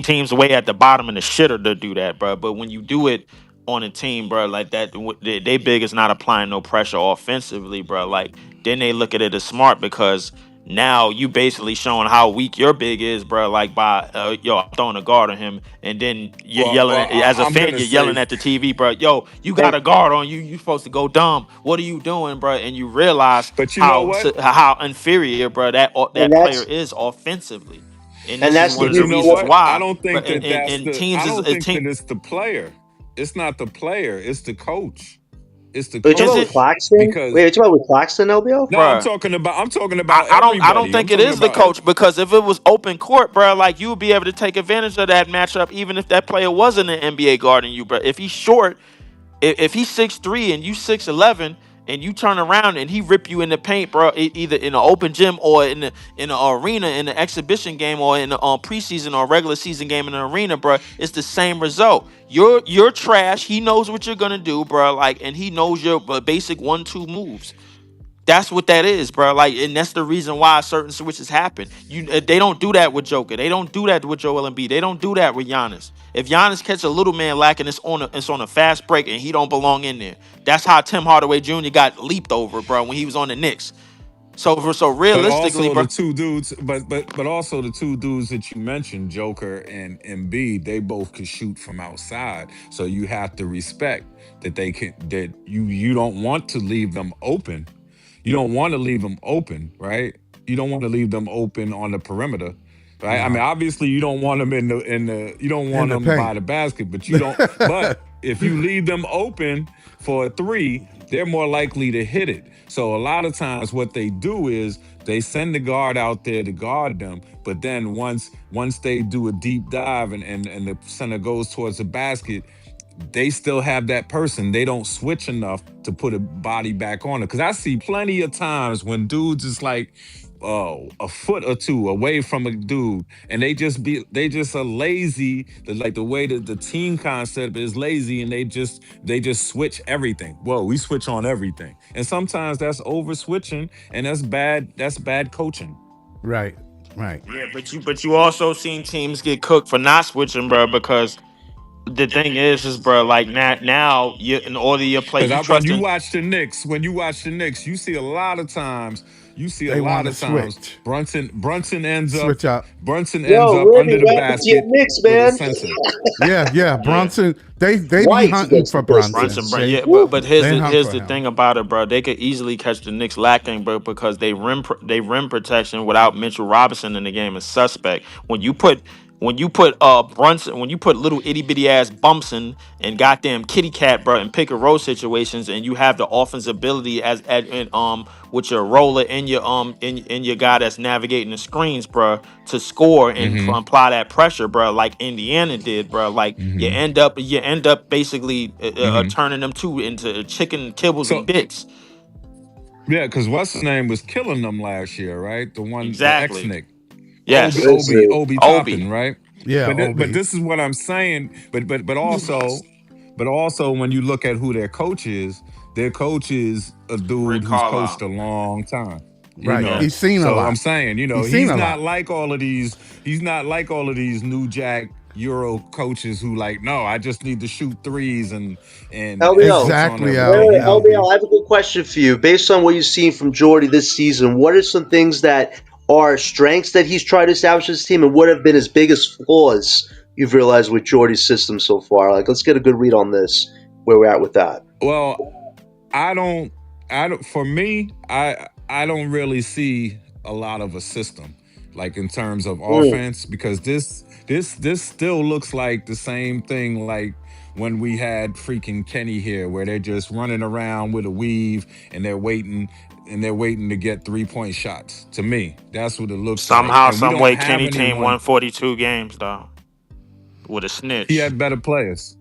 teams way at the bottom in the shitter to do that, bro. But when you do it on a team, bro, like that, they big is not applying no pressure offensively, bro. Like then they look at it as smart because now you basically showing how weak your big is, bro. Like by yo throwing a guard on him, and then you're yelling as a I'm fan, gonna you're say, yelling at the TV, bro. Yo, you got And a guard on you. You supposed to go dumb. What are you doing, bro? And you realize but you know what? how inferior, bro, that and player that's is offensively. And and this is that's the one of But the you know beautiful. reasons what? I why. don't But think that that's and the. teams I is don't a think team. that it's the player. It's not the player. It's the coach. It's the Are you talking Is about it, with coach Claxton? because Wait, are you talking about with Claxton, LBO? no, bro? I'm talking about I don't everybody. I'm think it talking is the about coach because if it was open court, bro, like you would be able to take advantage of that matchup, even if that player wasn't an NBA guarding you, bro. If he's short, if he's 6'3" and you 6'11", and you turn around and he rip you in the paint, bro, either in an open gym or in the arena in the exhibition game or in the preseason or regular season game in the arena, bro, it's the same result. You're trash. He knows what you're gonna do, bro. Like, and he knows your basic 1-2 moves. That's what that is, bro. Like, and that's the reason why certain switches happen. They don't do that with Joker. They don't do that with Joel Embiid. They don't do that with Giannis. If Giannis catch a little man lacking, it's on a fast break, and he don't belong in there. That's how Tim Hardaway Jr. got leaped over, bro, when he was on the Knicks. So but realistically, also the bro, two dudes, but also the two dudes that you mentioned, Joker and Embiid, they both can shoot from outside. So you have to respect that they can that you don't want to leave them open. You don't want to leave them open, right? You don't want to leave them open on the perimeter, right? I mean, No, obviously you don't want them in the you don't in want the them paint. by the basket, but you don't. But if you leave them open for a three, they're more likely to hit it. So a lot of times what they do is they send the guard out there to guard them, but then once they do a deep dive and the center goes towards the basket, they still have that person. They don't switch enough to put a body back on it. Because I see plenty of times when dudes is like a foot or two away from a dude, and they just are lazy. Like the way that the team concept is lazy, and they just switch everything. Whoa, we switch on everything, and sometimes that's over switching, and that's bad. That's bad coaching. Right, right. yeah, but you also seen teams get cooked for not switching, bro, because the thing is, bro, like now you in order your play, Because you when you trusting. watch the Knicks, you see a lot of times, They want to switch, Brunson ends up switch up. Yo, under Randy, the what happened to your basket Knicks, with a man? center. Yeah, yeah. Yeah. Bronson, they be White hunting against for the Bronson. Brunson, Pistons. bro. They Yeah, but Woo. but here's they the hunt here's for the him. thing about it, bro. They could easily catch the Knicks lacking, bro, because they rim protection without Mitchell Robinson in the game is suspect. When you put little itty bitty ass Bumpson and goddamn kitty cat, bro, in pick and roll situations, and you have the offense ability with your roller and your guy that's navigating the screens, bro, to score and Mm-hmm. apply that pressure, bro, like Indiana did, bro. Like Mm-hmm. you end up basically Mm-hmm. turning them two into chicken kibbles and So bits. yeah, because what's his name was killing them last year, right? The ex Exactly. Nick. Obi Yes. Obi Listen, Obi Obi. Toppin, right? Yeah, But Ob. this is what I'm saying. But also when you look at who their coach is a Rick dude who's coached Carlisle. a long time. You Right. know, He's Yes. seen a so I'm lot. saying, He's seen he's a not lot. like all of these. He's not like all of these new jack Euro coaches who like, no, I just need to shoot threes and LBO. switch on Exactly, Wait, everybody LB. wait, else. LBL, I have a good question for you. Based on what you've seen from Jordy this season, what are some things that are strengths that he's tried to establish his team, and what have been his biggest flaws you've realized with Jordy's system so far? Like, let's get a good read on this. where we're at with that. Well, I don't I don't for me, I don't really see a lot of a system like in terms of Mm. offense because this still looks like the same thing like when we had freaking Kenny here where they're just running around with a weave and they're waiting to get 3-point shots. To me, that's what it looks like. Somehow, And we some don't way, have Kenny team won anyone. 42 games though with a He snitch. had better players.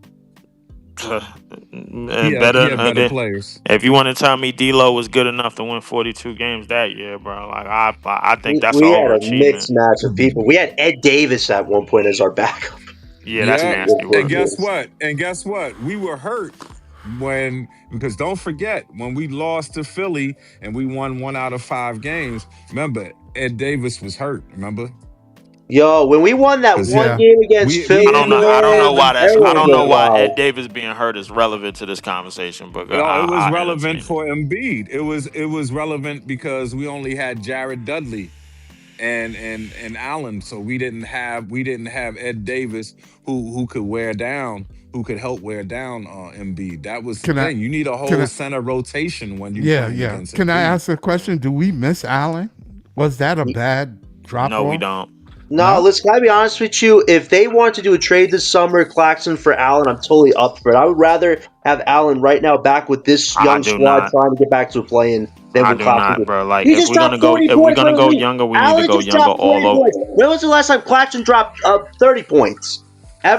And He better had better players. if you want to tell me D'Lo was good enough to win 42 games that year, bro, like I think that's an We had a mixed overachievement. match of people. We had Ed Davis at one point as our backup. Yeah, that's Yeah, nasty and work. guess what? And guess what? We were hurt when because don't forget when we lost to Philly and we won 1 out of 5 games. Remember, Ed Davis was hurt. Remember? Yo, when we won that Because one Yeah. game against we I Philly, don't ended know. up I don't know man, why having that's. I everyone don't know goes, why Ed wow. Davis being hurt is relevant to this conversation, but no, it was I relevant entertain it. for Embiid. It was relevant because we only had Jared Dudley and Allen, so we didn't have Ed Davis who could wear down who could help wear down Embiid. That was the Can I? thing. You need a Can whole I? center rotation when you Yeah, playing yeah. against Can I Embiid. ask a question? Do we miss Allen? Was that a bad drop No, we off? don't. No, No. let's gotta be honest with you. If they want to do a trade this summer, Claxton for Allen, I'm totally up for it. I would rather have Allen right now back with this I young do squad not. trying to get back to playing than I with do Claxton. not, bro. Like He just dropped 40 if we're points. gonna What do go you mean? younger, we need to Allen go just younger dropped all 40 over. points. When was the last time Claxton dropped 30 points?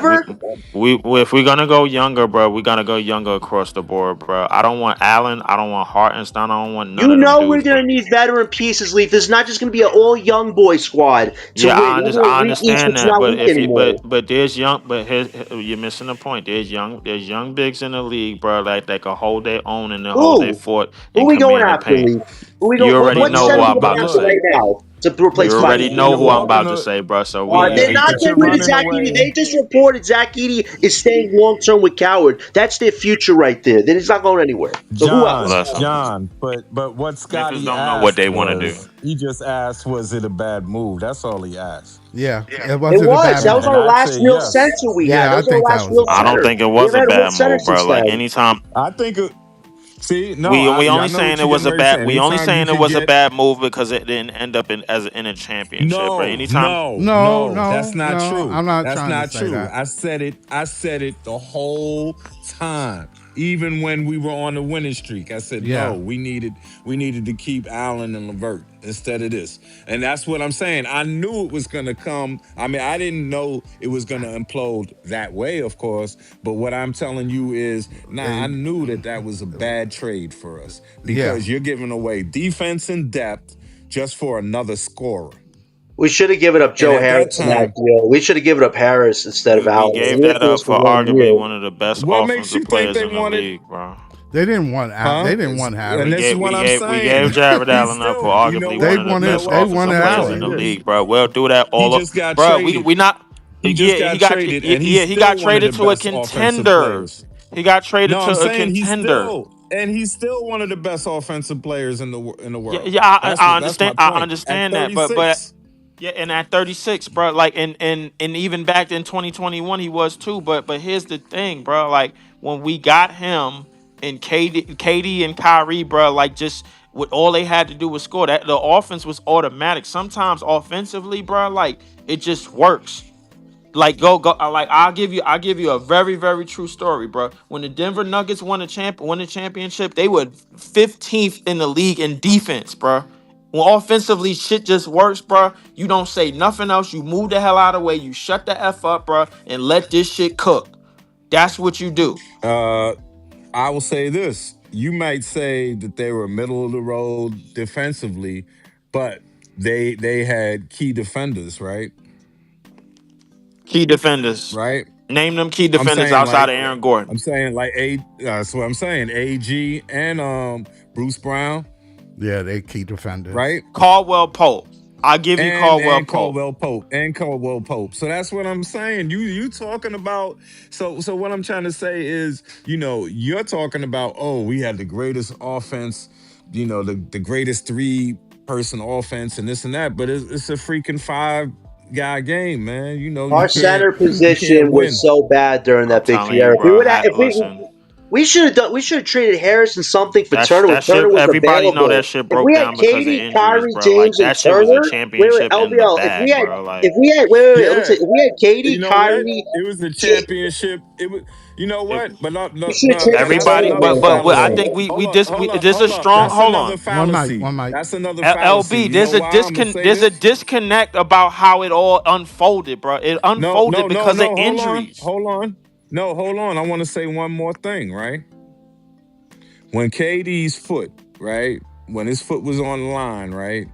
We Ever? if we're gonna go younger, bro, we gotta go younger across the board, bro. I don't want Allen. I don't want Hartenstein. I don't want none You of them know we're dudes, bro. gonna need veteran pieces, Leaf. This is not just gonna be an all young boy squad to Yeah, win. We're gonna I weak East, understand which is that, not but weak if you anymore. but there's young, but you're missing the point. There's young bigs in the league, bro, like that can hold their own and they hold their Who? fort Who and we going command the after, paint. Leaf? Who we go? You already What know who center we I'm But going about to after look, right say. now to You replace already Claxton? know you're who I'm walking about to a say, bro. So we They're not but you're getting rid of running Zach Eady. away. They just reported Zach Eady is staying long term with Coward. That's their future right there. Then he's not going anywhere. So who else? listen. But what Memphis Scotty don't know what asked they want to do. was he just asked, was it a bad move? That's all he asked. Yeah. It It wasn't a was. bad That was move. And our I'd last say real yes. center we had. That Yeah, I was our think that last was a real I bad don't center. move. think it We was a haven't had a real bad center move, bro. since Like then. anytime I think see, no, we I only know what saying you're it was getting a ready to say. bad we only Anytime you saying it could was a get bad move because it didn't end up in a championship. But no, anytime no, No, no, no, that's not no. true. I'm not That's trying to not say true. that. I said it the whole time. Even when we were on the winning streak, I said no. Yeah. We needed to keep Allen and Levert instead of this, and that's what I'm saying. I knew it was gonna come. I mean, I didn't know it was gonna implode that way, of course. But what I'm telling you is, nah, I And knew that was a bad trade for us yeah. because you're giving away defense and depth just for another scorer. We should have given up And Joe at that Harris in that time, deal. We should have given up Harris instead of we Allen. gave We were that up close for for 1 year. arguably one of the best what makes offensive you think players they in the wanted? league, bro. They didn't want they Huh? didn't want And this is Harris. what I'm We gave saying. Jared He Allen up for still, you know arguably They one what? of the You know wanted best they what? offensive wanted I'm gonna players tell in you the Allen. this. league, bro. We'll do that He all just got bro. traded. We not He just yeah, got traded, and he's he got still one of the traded to a best offensive contender. players. He got traded No, I'm to a saying contender. he's still one of the best offensive players in the Yeah, world. yeah, That's my I point. At understand that, but 36. yeah, and at 36, bro, like and even back in 2021, he was too. But here's the thing, bro. Like when we got him and KD and Kyrie, bro, like just what all they had to do was score. That the offense was automatic. Sometimes offensively, bro, like it just works. Like go like I'll give you a very true story, bro. When the Denver Nuggets won the championship, they were 15th in the league in defense, bro. When offensively shit just works, bro, you don't say nothing else. You move the hell out of the way. You shut the f up, bro, and let this shit cook. That's what you do. Uh, I will say this: you might say that they were middle of the road defensively, but they had key defenders, right? Key defenders. Right? Name them key I'm defenders saying outside like of Aaron Gordon. I'm saying like a that's what I'm saying. AG and Bruce Brown, Yeah, they key defenders. right? Caldwell Pope. I'll give you And Caldwell and Pope. Caldwell Pope and Caldwell Pope. So that's what I'm saying. You talking about so what I'm trying to say is, you're talking about, oh, we had the greatest offense, the greatest three-person offense and this and that, but it's a freaking five-guy game, man. You Our can't center you can't position was win. so bad during I'm that Big telling Three you, era. bro. If we, Listen. We should have done. We should have traded Harrison something for Turner when That Turner shit. was Everybody know that available. shit If broke we had down because of Katie, injuries, Kyrie, bro. Like James, and that shit was a Turner, wait, championship in the LBL. bag, bro. If Like we had, wait, let me say, Yeah. if we had Katie, You know what? Kyrie, It was the Ja- championship. It was. You know if what? But no, we no, should have no. traded for That's everybody, Turner, another man, back but I then. fallacy. think we Hold up, this hold we up, this is hold up. strong. That's Hold another on, One mic, fallacy. one mic. That's another fallacy. LB. You know why I'm gonna say There's a this? disconnect about how it all unfolded, bro. It No, unfolded no, no, because of no. Hold on, injuries. hold on. No, hold on. I want to say one more thing, right? When KD's foot, right? When his foot was on the line, right?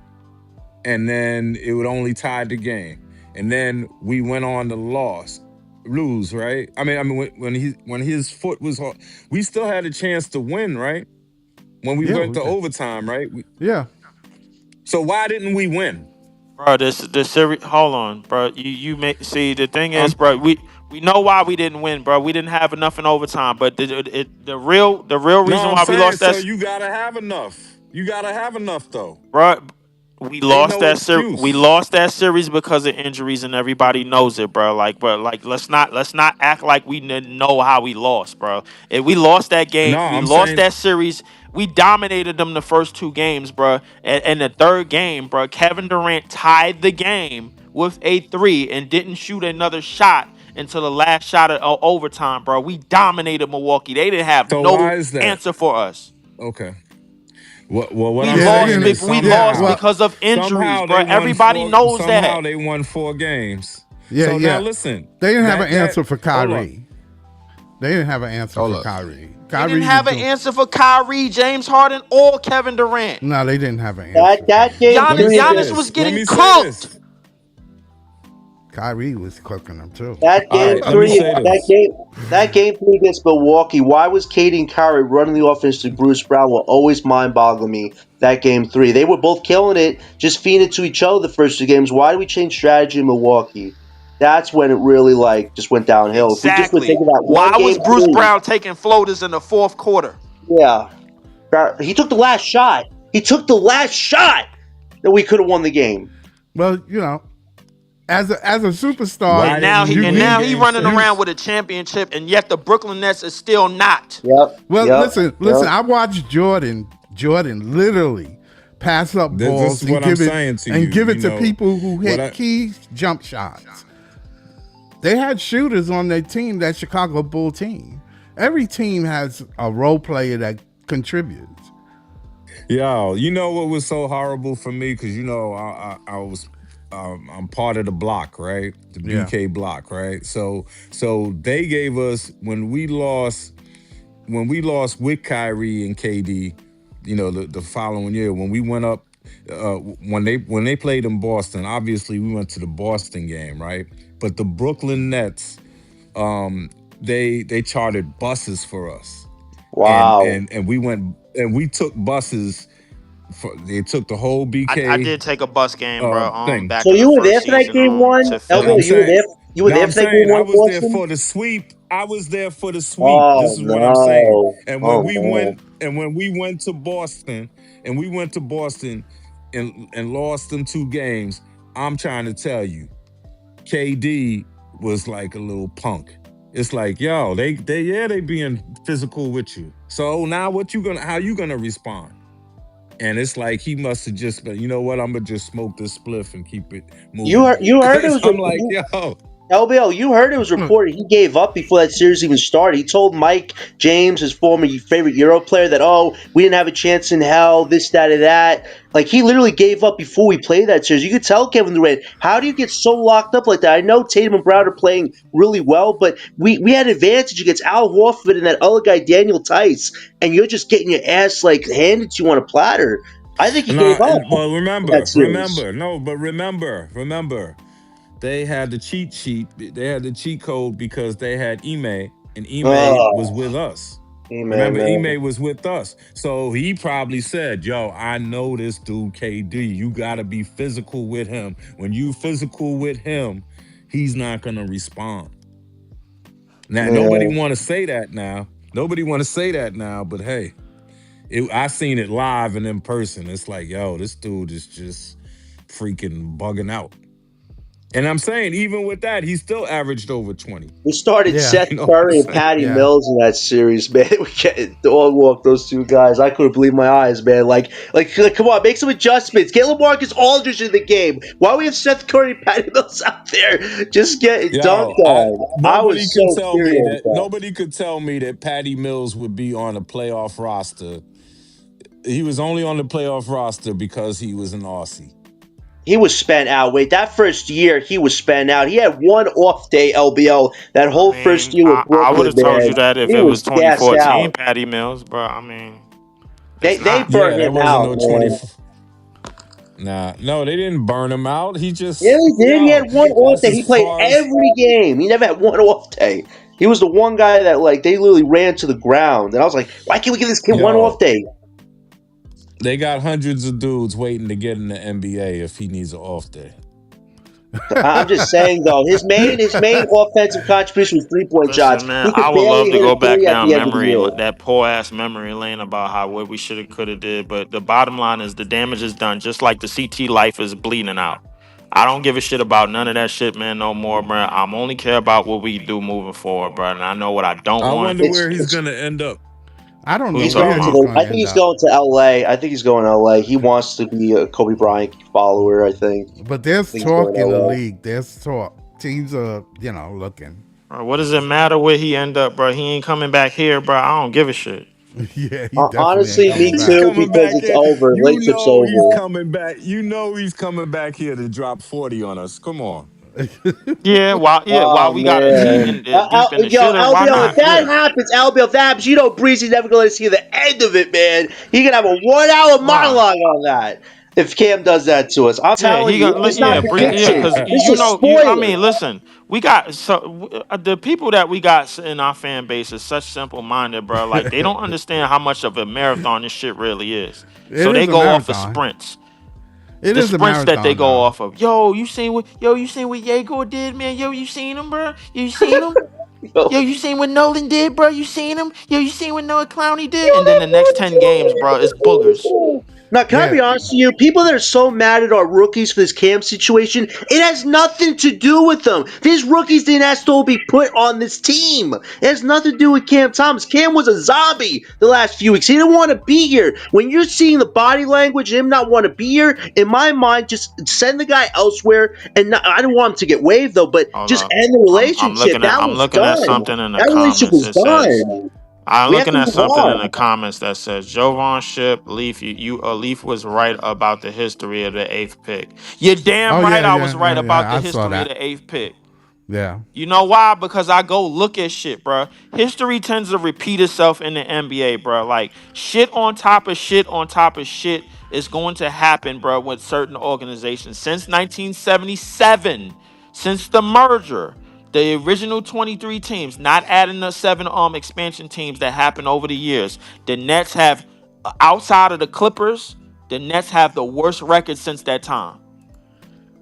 And then it would only tie the game. And then we went on to lose, right? I mean, when his foot was on, we still had a chance to win, right? When we Yeah, went we to did. overtime, right? Yeah. So why didn't we win? Bro, this series. Hold on, bro. You make see the thing is, Um, bro. We know why we didn't win, bro. We didn't have enough in overtime. But the real no, reason I'm why we saying lost so. that, You gotta have enough. You gotta have enough, though. bro. Ain't no We excuse. lost that series because of injuries, and everybody knows it, bro. Like let's not act like we didn't know how we lost, bro. If we lost that game, No, we I'm lost saying that series. We dominated them the first two games, bro. And the third game, bro, Kevin Durant tied the game with a three and didn't shoot another shot until the last shot of overtime, bro. We dominated Milwaukee. They didn't have so. no Why is that? answer for us. Okay. What I'm We Yeah, they lost. saying didn't. is We Yeah, lost somehow, well, because of injuries, somehow bro. they won Everybody four. knows Somehow that. they won 4 games. yeah, So now yeah. listen, They didn't have an that answer for hold up, Kyrie. They didn't have an answer Hold for up. Kyrie. They didn't Kyrie was have an doing. answer for Kyrie, James Harden, or Kevin Durant. No, they didn't have an That answer for that him. game let me three say Giannis against was this. Let getting me say cooked. this. Kyrie was cooking them too. that All game right, let me three say that this. game that game three against Milwaukee. Why was Katie and Kyrie running the offense to Bruce Brown? Will always mind boggle me. That game three, they were both killing it, just feeding it to each other the first two games. Why did we change strategy in Milwaukee? That's when it really like just went downhill. If we just would think Exactly. of that one Why was game Bruce three, Brown taking floaters in the fourth quarter? yeah, he took the last shot. He took the last shot that we could have won the game. Well, as a superstar, Why And now didn't we he and win now you he game running you around six? with a championship, and yet the Brooklyn Nets is still not. Yep, well yep, listen. yep. I watched Jordan literally pass up This balls is what I'm saying to and you. give You it to know people who what hit key jump shots. They had shooters on their team, that Chicago Bull team. Every team has a role player that contributes. Yo, you know what was so horrible for me? Because I was I'm part of the block, right? The Yeah. BK block, right? So they gave us when we lost with Kyrie and KD, the following year when we went up when they played in Boston. Obviously, we went to the Boston game, right? But the Brooklyn Nets, um, they chartered buses for us, and Wow. and and we went and we took buses. They took the whole I BK did take a bus game, bro. thing. Back So in the you were there first for that season, game one, to LBO. I'm Philly. You were saying, there. You were no, there I'm for that game saying I one in was there for Boston. the sweep. I was there for the sweep. Oh This is what I'm saying. no! And when Oh we no! went, and when we went to Boston, and we went to Boston, and lost them 2 games, I'm trying to tell you, KD was like a little punk. It's like, yo, they being physical with you. So now how you gonna respond? And it's like he must have just been, you know what? I'm gonna just smoke this spliff and keep it moving. You heard it Cause was I'm like, yo, LBO. You heard it was reported he gave up before that series even started. He told Mike James, his former favorite Euro player, that we didn't have a chance in hell. This, that, and that. Like he literally gave up before we played that series. You could tell Kevin Durant. How do you get so locked up like that? I know Tatum and Brown are playing really well, but we had advantage against Al Horford and that other guy Daniel Tice, and you're just getting your ass like handed to you on a platter. I think he gave nah. up Well, in that series. remember, they had the cheat sheet. They had the cheat code because they had Ime, and Ime was Oh, with us. amen, Remember, man. Ime was with us. So he probably said, yo, I know this dude, KD. You got to be physical with him. When you physical with him, he's not going to respond. Now, nobody Yeah. want to say that now. Nobody want to say that now, but hey, I seen it live and in person. It's like, yo, this dude is just freaking bugging out. And I'm saying, even with that, he still averaged over 20. We started Yeah, Seth You know what I'm Curry and saying? Patty yeah. Mills in that series, man. We can't dog walk those two guys. I couldn't believe my eyes, man. Like, come on, make some adjustments. Get LaMarcus Aldridge in the game. Why we have Seth Curry and Patty Mills out there just getting dunked Yo, I on? I nobody was could so tell me furious. that nobody could tell me that Patty Mills would be on a playoff roster. He was only on the playoff roster because he was an Aussie. He was spent out. Wait, that first year he was spent out. He had one off day LBO that I whole first mean, year with I would Brooklyn, have told you man. that if He it was was gassed 2014 out. Patty Mills, bro. I mean, They it's they not. burned Yeah, that him wasn't out, no 20. man. Nah, no, they didn't burn him out. He Yeah, just, he did. He had yo, one off that's day. as He played far as. every game. He never had one off day. He was the one guy that like they literally ran to the ground, and I was like, why can't we give this kid one off Yo, day? they got hundreds of dudes waiting to get in the NBA if he needs an off day. I'm just saying though, his main offensive contribution was 3 point shots. Listen, man, He I could would barely love to hit a go back three at down the end of the year. that poor ass memory lane about how what we should have could have did. But the bottom line is the damage is done. Just like the CT life is bleeding out. I don't give a shit about none of that shit, man, no more, bro. I'm only care about what we do moving forward, bro. And I know what I don't I want. wonder It's where he's it's gonna end up. I don't Who you know he's talking where going to he's about? the. going I to think end he's up. going to L.A. I think he's going to L.A. He wants to be a Kobe Bryant follower. I But there's think he's going talk to in the L.A. league. There's talk. Teams are, looking. Bro, what does it matter where he end up, bro? He ain't coming back here, bro. I don't give a shit. Yeah, he definitely ain't Honestly, me coming He's back. too, coming because back it's here. over. You Relationship's know he's over. coming back. You know he's coming back here to drop 40 on us. Come on. While Oh we got a team man, in deep in the Yo, shitter, why LBO, if not? that Yeah, happens, LBO, if that happens, Breezy's never going to see the end of it, man. He can have a 1 hour why? monologue on that if Cam does that to us. I'm Yeah, telling you, it's not yeah, prediction. because This you is know, I mean, spoilers. listen, we got the people that we got in our fan base is such simple minded, bro. Like they don't understand how much of a marathon this shit really is. It So they is a go off of marathon. sprints, It the is a sprints that they marathon, go though. off of. You seen what Jago did, man? Yo, you seen him, bro? You seen him? Yo, you seen what Nolan did, bro? You seen him? Yo, you seen what Noah Clowney did? And then the next 10 games, bro, is boogers. Now, can I Yeah. be honest with you? People that are so mad at our rookies for this Cam situation, it has nothing to do with them. These rookies didn't ask to be put on this team. It has nothing to do with Cam Thomas. Cam was a zombie the last few weeks. He didn't want to be here. When you're seeing the body language and him not want to be here, in my mind, just send the guy elsewhere. And I don't want him to get waived though, but Hold just up. end the relationship. That I'm was looking at done. something in the That relationship comments. was It says done. I'm We have looking to at move something in the on. comments that says Jovan Ship Leaf. Leaf was right about the history of the eighth pick. You're Oh damn right. yeah, I was yeah, right yeah, about yeah. the I saw history of that. the eighth pick. Yeah. You know why? Because I go look at shit, bro. History tends to repeat itself in the NBA, bro. Like shit on top of shit on top of shit is going to happen, bro, with certain organizations. Since 1977, since the merger, the original 23 teams, not adding the seven expansion teams that happened over the years, the Nets have outside of the Clippers, the Nets have the worst record since that time.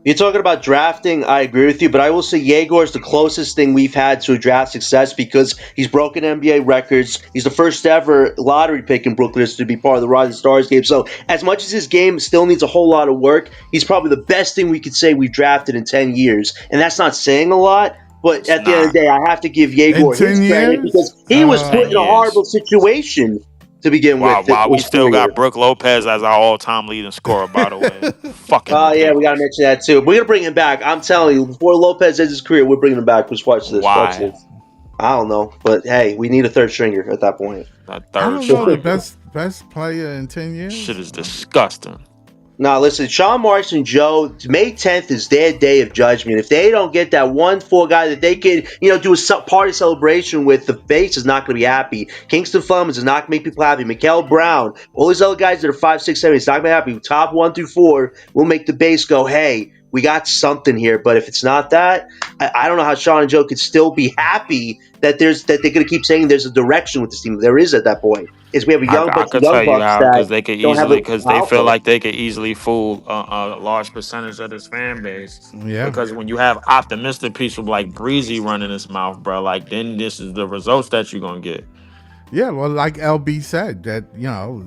You're talking about drafting. I agree with you, but I will say Yegor is the closest thing we've had to draft success because he's broken NBA records. He's the first ever lottery pick in Brooklyn to be part of the Rising Stars game. So, as much as his game still needs a whole lot of work, he's probably the best thing we could say we drafted in 10 years. And that's not saying a lot, but It's at the end of not. the day, I have to give In Yegor his 10 credit years, because he It's was put 10 in a horrible years. situation to begin with Wow, we his still career. got Brooke Lopez as our all-time leading scorer, by the way. Fucking Oh, yeah, we got to ridiculous. mention that too. We're going to bring him back. I'm telling you, before Lopez ends his career, we're bringing him back. Just watch this. Watch Why? this. I don't know, but hey, we need a third stringer at that point. That I third don't know the stringer. best player in 10 years. Shit is disgusting. Now, listen, Sean Marks and Joe, May 10th is their day of judgment. If they don't get that 1-4 guy that they can, do a party celebration with, the base is not going to be happy. Kingston Flemings is not going to make people happy. Mikael Brown, all these other guys that are 5, 6, 7, it's not going to be happy. Top 1 through 4 will make the base go, hey, we got something here. But if it's not that, I don't know how Sean and Joe could still be happy that they're going to keep saying there's a direction with this team. There is at that point. Is we have a I, young I bunch of could young tell you bucks how, that don't have because the they feel alpha. like they could easily fool a large percentage of this fan base. Yeah. Because when you have optimistic people like Breezy running his mouth, bro, like then this is the results that you're gonna get. Yeah, well, like LB said, that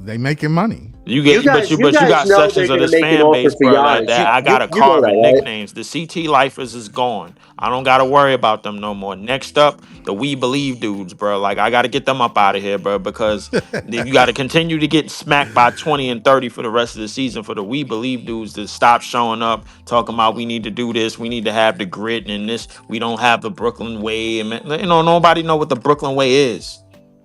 they making money. You You get, guys, you but you guys got know sections they're of gonna this make an fan offer base, for bro. That, Giannis. that I gotta You know carve that, in right? nicknames. The CT lifers is gone. I don't gotta worry about them no more. Next up, the We Believe dudes, bro. Like I gotta get them up out of here, bro, because you got to continue to get smacked by 20 and 30 for the rest of the season for the We Believe dudes to stop showing up, talking about we need to do this, we need to have the grit and this. We don't have the Brooklyn way, and nobody know what the Brooklyn way is.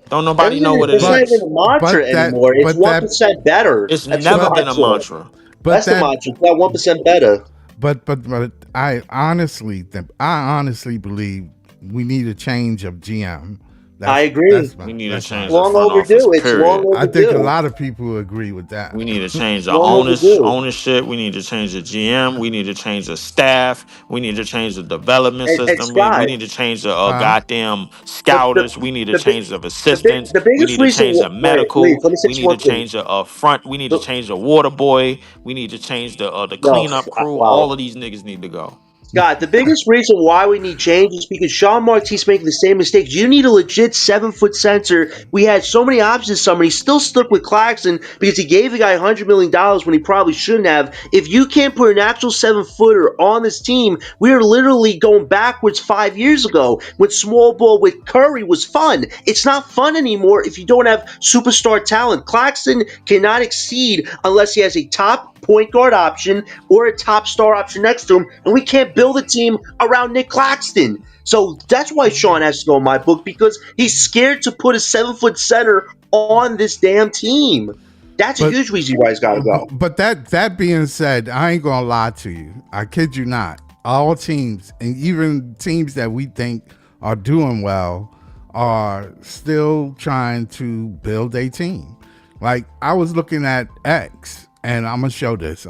Don't nobody know what it It's not But even is. a mantra but that anymore. It's but one that percent better. It's That's the never but been a mantra. mantra. but That's the that mantra. It's that 1% better. but I honestly believe we need a change of GM. I That's agree. that's We my need to that's my change the Long front office, overdue. It's long period. I think a overdue. lot of people agree with that. We need to change the Long overdue. ownership. We need to change the GM. We need to change the staff. We need to change the development And system. We Scott, need to change the Huh? goddamn the scouters. We need to the big change the assistants. the We biggest need to reason. change the Wait, please, medical. let me say We this need to one thing. change the front. We need to The, change the water boy. We need to change the no, cleanup crew. wow. All of these niggas need to go. Scott, the biggest reason why we need change is because Sean Martin's making the same mistakes. You need a legit 7 foot center. We had so many options this summer. He still stuck with Claxton because he gave the guy $100 million when he probably shouldn't have. If you can't put an actual 7 footer on this team, we are literally going backwards 5 years ago when small ball with Curry was fun. It's not fun anymore if you don't have superstar talent. Claxton cannot exceed unless he has a top point guard option or a top star option next to him, and we can't build a team around Nick Claxton. So that's why Sean has to go in my book because he's scared to put a 7 foot center on this damn team. That's a But huge reason you guys got to go. but that being said, I ain't gonna lie to you. I kid you not. All teams, and even teams that we think are doing well, are still trying to build a team. Like I was looking at X, and I'm gonna show this.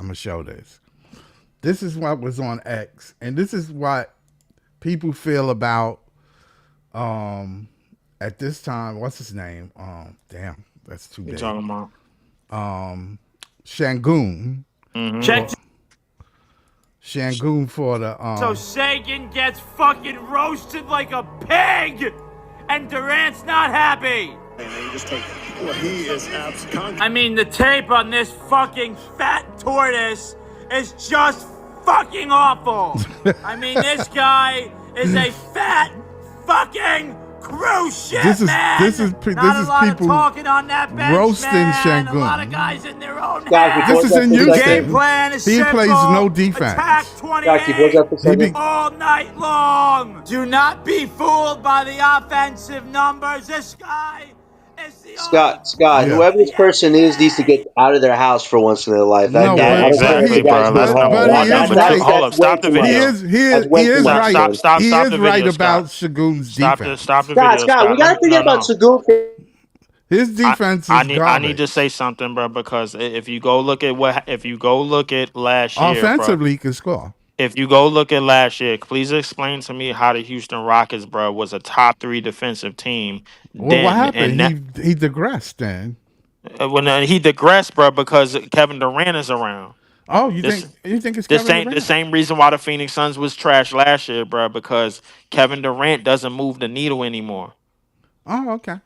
This is what was on X, and this is what people feel about um at this time. What's his name? Damn, that's too You big. talking about? Shangoon. Mm-hmm. Shangoon for the So Sagan gets fucking roasted like a pig, and Durant's not happy. I mean, the tape on this fucking fat tortoise is just fucking awful. I mean, this guy is a fat fucking cruise ship, This is- man. this is pe- Not this a is lot people of talking on that bench, roasting man. A Şengün. lot of guys in their own Guys, head. This is in Pause that for a Houston. Game second. plan is He simple. plays no defense. Attack Scott, 28 pause that for a second. all night long. Do not be fooled by the offensive numbers. This guy is the Scott, Yeah. whoever this person is needs to get out of their house for once in their life. No, I Yeah, but don't care but if the exactly, he guy's bro. doing Let's but number but hard. he one, is number two. right. Hold up, That's way stop the too He much. video. is he That's is way he too is much, right. man. He Stop is the right video, about Scott. Shagun's defense. Stop the video, Scott, we Scott. got to forget about No. Sagoon. His I, defense I is need I need to say garbage. something, bro, because if you go look at if you go look at last year, bro, Offensively, he can score. if you go look at last year, please explain to me how the Houston Rockets, bro, was a top three defensive team Well, what then, happened? and that, He digressed then. when he digressed, bro, because Kevin Durant is around. Oh, you This think it's this Kevin ain't the Durant? same reason why the Phoenix Suns was trash last year, bro, because Kevin Durant doesn't move the needle anymore. Oh, okay.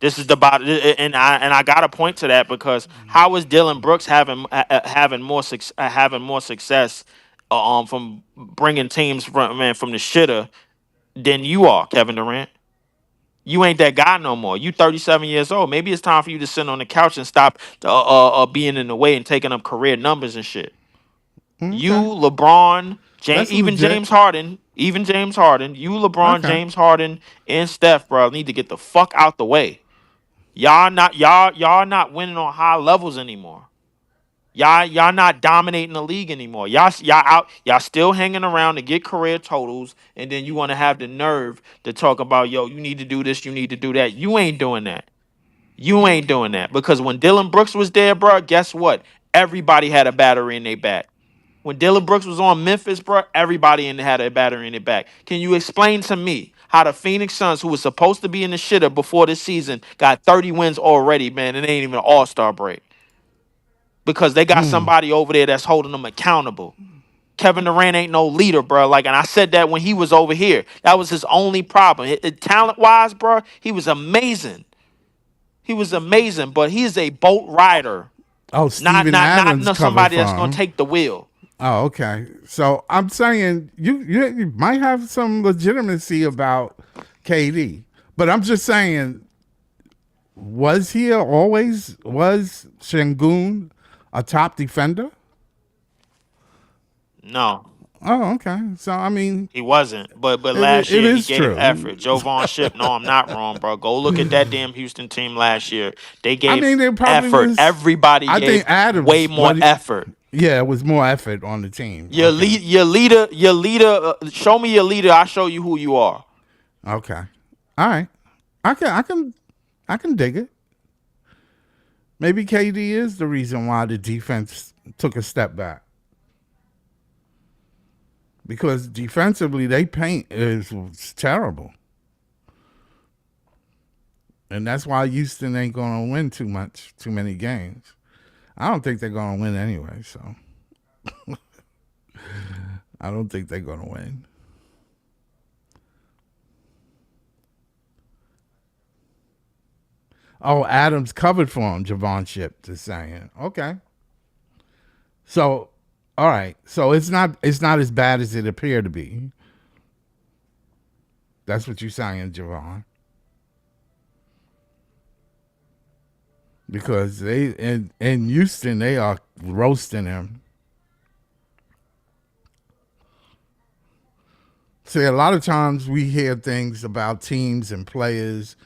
This is the bottom, and I got to point to that because how is Dylan Brooks having more success from bringing teams from the shitter than you are, Kevin Durant? You ain't that guy no more. You 37 years old. Maybe it's time for you to sit on the couch and stop being in the way and taking up career numbers and shit. You, Okay. LeBron, That's even legit. James Harden, you, LeBron, Okay. James Harden, and Steph, bro, need to get the fuck out the way. Y'all not winning on high levels anymore. Y'all not dominating the league anymore. Y'all still hanging around to get career totals, and then you want to have the nerve to talk about you need to do this, you need to do that. You ain't doing that. You ain't doing that because when Dylan Brooks was there, bro, guess what? Everybody had a battery in their back. When Dylan Brooks was on Memphis, bro, everybody had a battery in their back. Can you explain to me how the Phoenix Suns, who was supposed to be in the shitter before this season, got 30 wins already, man, and it ain't even an all-star break? Because they got somebody over there that's holding them accountable. Kevin Durant ain't no leader, bro. Like, and I said that when he was over here. That was his only problem. Talent-wise, bro, he was amazing. He was amazing, but he is a boat rider, Oh, not Steven not not Adams not covered somebody for that's gonna him. take the wheel. Oh, okay. So I'm saying you might have some legitimacy about KD, but I'm just saying, was Shengun a top defender? No, Oh, okay. So I mean, he wasn't. But it, last it year he is gave true. effort. Jovan Ship. No, I'm not wrong, bro. Go look at that damn Houston team last year. They I gave mean, there probably effort. was. Everybody I think gave way Adams, more effort. yeah, it was more effort on the team. Okay, Your leader. Show me your leader. I show you who you are. okay, all right. I can dig it. Maybe KD is the reason why the defense took a step back, because defensively they paint is terrible, and that's why Houston ain't gonna win too many games. I don't think they're gonna win anyway, so I don't think they're gonna win. Oh, Adams covered for him. Javon Ship is saying, okay. So, all right. So it's not as bad as it appeared to be. That's what you're saying, Javon. Because they in Houston they are roasting him. See, a lot of times we hear things about teams and players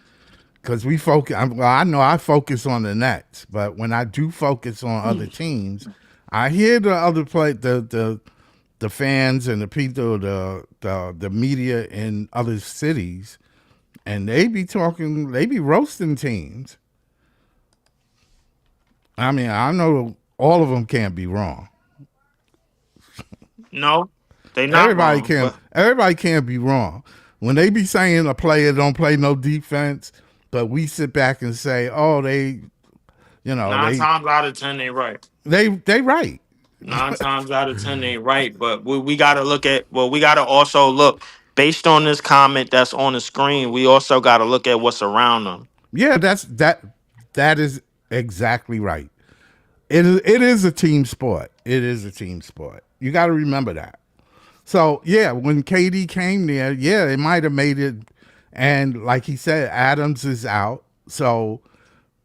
because we focus. Well, I know I focus on the Nets, but when I do focus on other teams, I hear the other the fans and the people, the media in other cities, and they be roasting teams. I mean, I know all of them can't be wrong. No, they not wrong. But Everybody can't be wrong. When they be saying a player don't play no defense, but we sit back and say, oh, you know, nine times out of ten, they right. they right. 9 times out of 10, they right. But we got to look at, well, we got to also look, based on this comment that's on the screen, we also got to look at what's around them. Yeah, that is exactly right. It is a team sport. It is a team sport. You got to remember that. So yeah, when KD came there, yeah, it might have made it. And like he said, Adams is out. So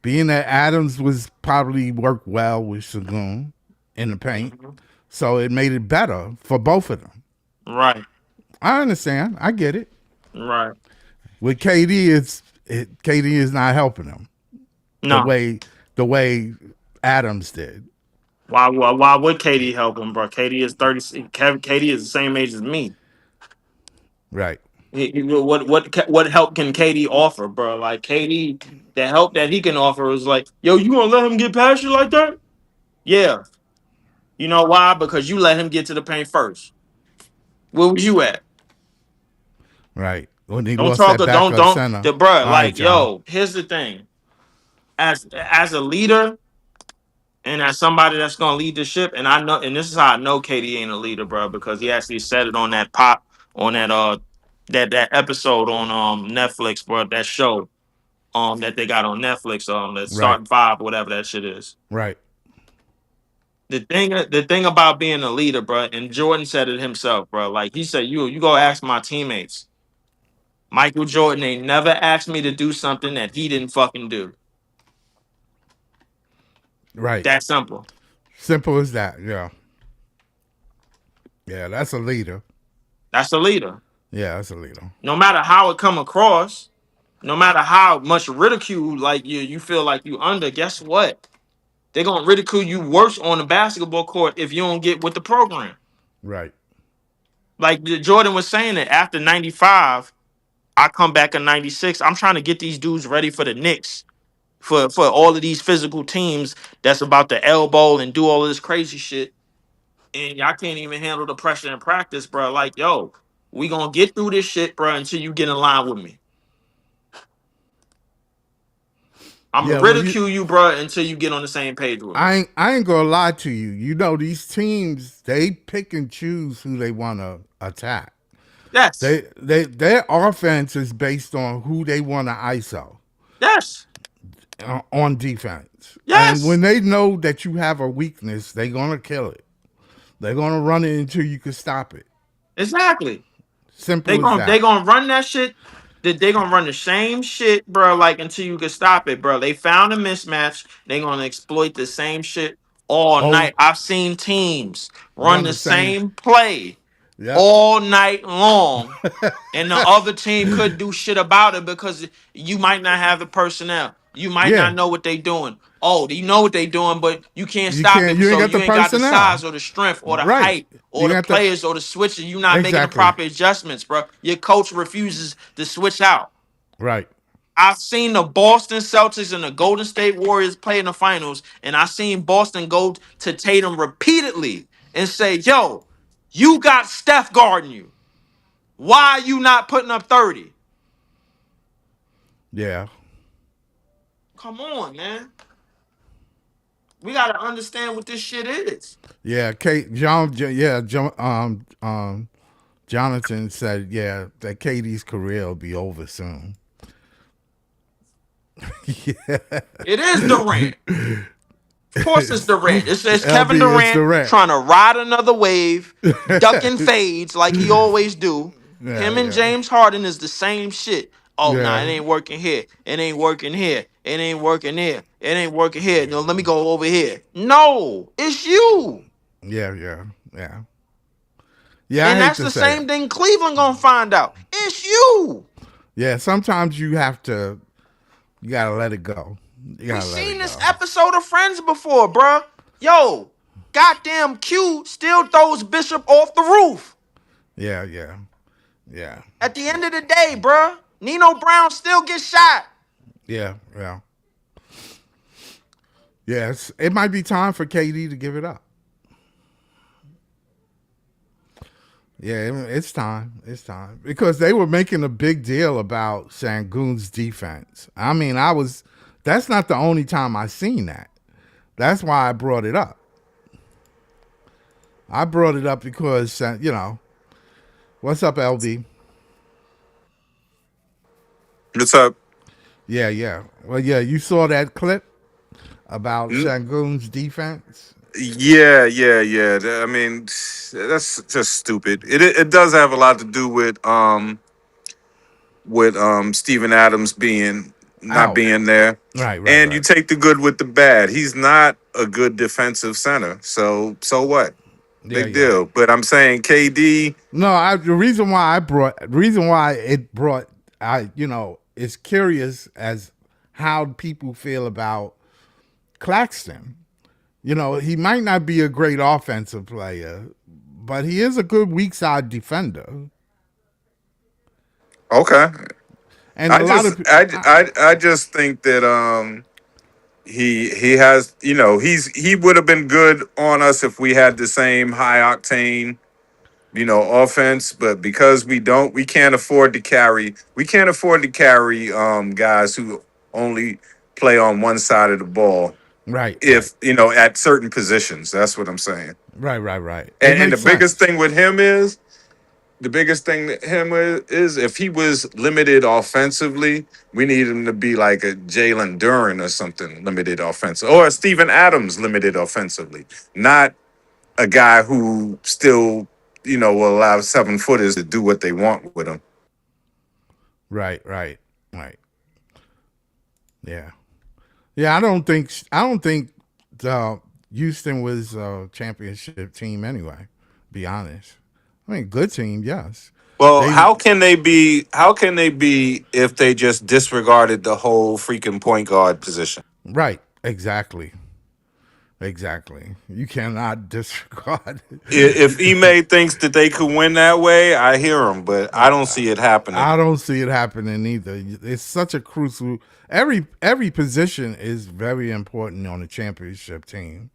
being that Adams was probably worked well with Sagoon in the paint, Mhm. so it made it better for both of them. Right, I understand. I get it. right. With KD is not helping him the No. way Adams did. Why would Katie help him, bro? Katie is 30. Katie is the same age as me. Right. What help can Katie offer, bro? Like Katie, the help that he can offer is like, yo, you gonna let him get past you like that? Yeah. You know why? Because you let him get to the paint first. Where was you at? Right. When he Don't lost talk. that backup Don't center. the bro. All right, Like, y'all. yo, here's the thing. As a leader and as somebody that's gonna lead the ship, and I know, and this is how I know Katie ain't a leader, bro, because he actually said it on that on that that episode on Netflix, bro. That show that they got on Netflix, that Right. starting five, whatever that shit is. Right. The thing about being a leader, bro, and Jordan said it himself, bro. Like he said, you go ask my teammates. Michael Jordan ain't never asked me to do something that he didn't fucking do. Right. That simple. Simple as that. Yeah. Yeah, that's a leader. That's a leader. Yeah, that's a leader. No matter how it come across, no matter how much ridicule like you feel like you under, guess what? They're gonna ridicule you worse on the basketball court if you don't get with the program. Right. Like Jordan was saying that after 95, I come back in 96. I'm trying to get these dudes ready for the Knicks. For all of these physical teams that's about to elbow and do all of this crazy shit. And y'all can't even handle the pressure in practice, bro. Like, yo, we gonna get through this shit, bro, until you get in line with me. I'm gonna Yeah, well, ridicule you, bro, until you get on the same page with me. I ain't gonna lie to you. You know, these teams, they pick and choose who they want to attack. Yes, Their offense is based on who they want to ISO. yes. on defense. And Yes, when they know that you have a weakness, they're gonna kill it. They're gonna run it until you can stop it. exactly. They Simple as gon' they that. gonna run that shit. They gonna run the same shit, bro. Like until you can stop it, bro. They found a mismatch. They gonna exploit the same shit all Oh, night. I've seen teams run run the the same. same play Yep. all night long, and the other team could do shit about it because you might not have the personnel. You might Yeah. not know what they doing. Oh, you know what they doing, but you can't You stop can't. it. You ain't So got you the ain't got the personnel. size or the strength or the Right. height or You the got the players or the switches. You're not making the exactly. proper adjustments, bro. Your coach refuses to switch out. Right. I've seen the Boston Celtics and the Golden State Warriors play in the finals, and I've seen Boston go to Tatum repeatedly and say, "Yo, you got Steph guarding you. Why are you not putting up 30?" Yeah. Come on, man. We gotta understand what this shit is. Yeah. Kate. John. Yeah. John. Jonathan said, yeah, that KD's career will be over soon. Yeah. It is Durant. Of course it's Durant. It's Kevin LB, it's Durant the rat. trying to ride another wave, ducking fades like he always do. Yeah, Him and yeah, James Harden is the same shit. Oh, nah, it yeah, ain't working here. It ain't working here. It ain't working here. It ain't working here. No, let me go over here. No, it's you. yeah, yeah, yeah. Yeah, I And hate that's to the say it. same thing Cleveland gonna find out. It's you. Yeah, sometimes you have to, you gotta let it go. You We gotta let seen it this go. episode of Friends before, bruh. Yo, goddamn Q still throws Bishop off the roof. Yeah, yeah, yeah, At the end of the day, bruh, Nino Brown still gets shot. yeah, yeah. Yes, it might be time for KD to give it up. Yeah, it's time. It's time because they were making a big deal about Sangoon's defense. I mean, I was. That's not the only time I seen that. That's why I brought it up. I brought it up because what's up, LB? What's up? Yeah, yeah. Well, yeah, you saw that clip about N- Sangoon's defense. Yeah, yeah, yeah. I mean, that's just stupid. It does have a lot to do with Steven Adams being not Out. being there, Right, right, and you right. take the good with the bad. He's not a good defensive center, so what? Yeah, Big yeah. deal. But I'm saying KD. No, the reason why it brought it's curious as how people feel about Claxton. He might not be a great offensive player, but he is a good weak side defender. Okay, And I a lot just of I just think that he has, he would have been good on us if we had the same high octane, offense. But because we can't afford to carry guys who only play on one side of the ball. right, right, If at certain positions, that's what I'm saying. right, right, right. It And the makes biggest sense. thing with him is the biggest thing that him is if he was limited offensively, we need him to be like a Jalen Duren or something, limited offensive, or a Steven Adams limited offensively, not a guy who still, will allow 7-footers to do what they want with him. Right, right, right. Yeah, yeah. I don't think Houston was a championship team anyway. Be honest. I mean, good team, yes. Well, They how can they be? How can they be if they just disregarded the whole freaking point guard position? right, exactly, exactly. You cannot disregard. If Ime thinks that they could win that way, I hear him, but I don't see it happening. I don't see it happening either. It's such a crucial. Every position is very important on a championship team.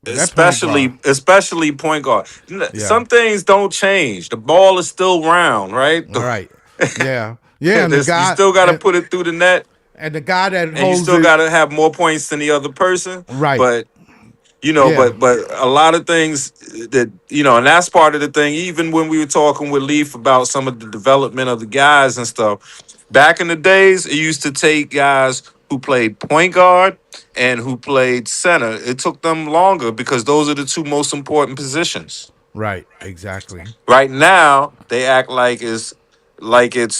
But that point guard, Especially point guard. yeah, Some things don't change. The ball is still round, right? all right, yeah, yeah, and the You guy still got to put it through the net, and the guy that and you holds still it, got to have more points than the other person. right, But yeah, but a lot of things that and that's part of the thing. Even when we were talking with Leaf about some of the development of the guys and stuff, Back in the days, it used to take guys who played point guard and who played center. It took them longer because those are the two most important positions. Right. Exactly. Right now, they act like it's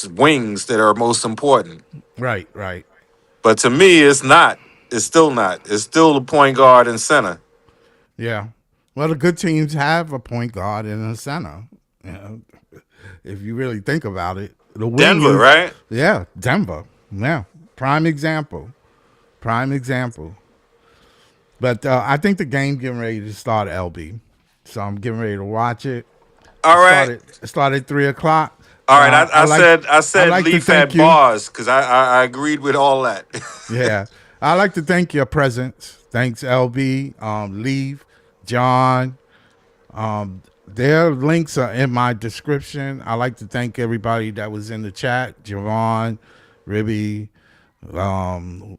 wings that are most important. Right. Right. But to me, it's not. It's still not. It's still the point guard and center. Yeah. Well, the good teams have a point guard and a center. You know, if you really think about it, the wing Denver, is right? yeah, Denver. Yeah, prime example. Prime example. But I think the game getting ready to start, LB. So I'm getting ready to watch it. All right. It started 3 o'clock. All right. I I said like to Leaf thank had you. bars because I agreed with all that. Yeah, I like to thank your presence. Thanks, LB, Leaf, John. Their links are in my description. I like to thank everybody that was in the chat, Javon, Ribby, all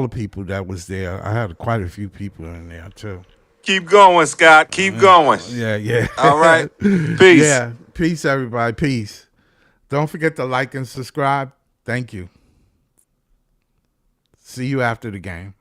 the people that was there. I had quite a few people in there too. Keep going, Scott. Keep going. Yeah, yeah. All right. Peace. Yeah. Peace, everybody. Peace. Don't forget to like and subscribe. Thank you. See you after the game.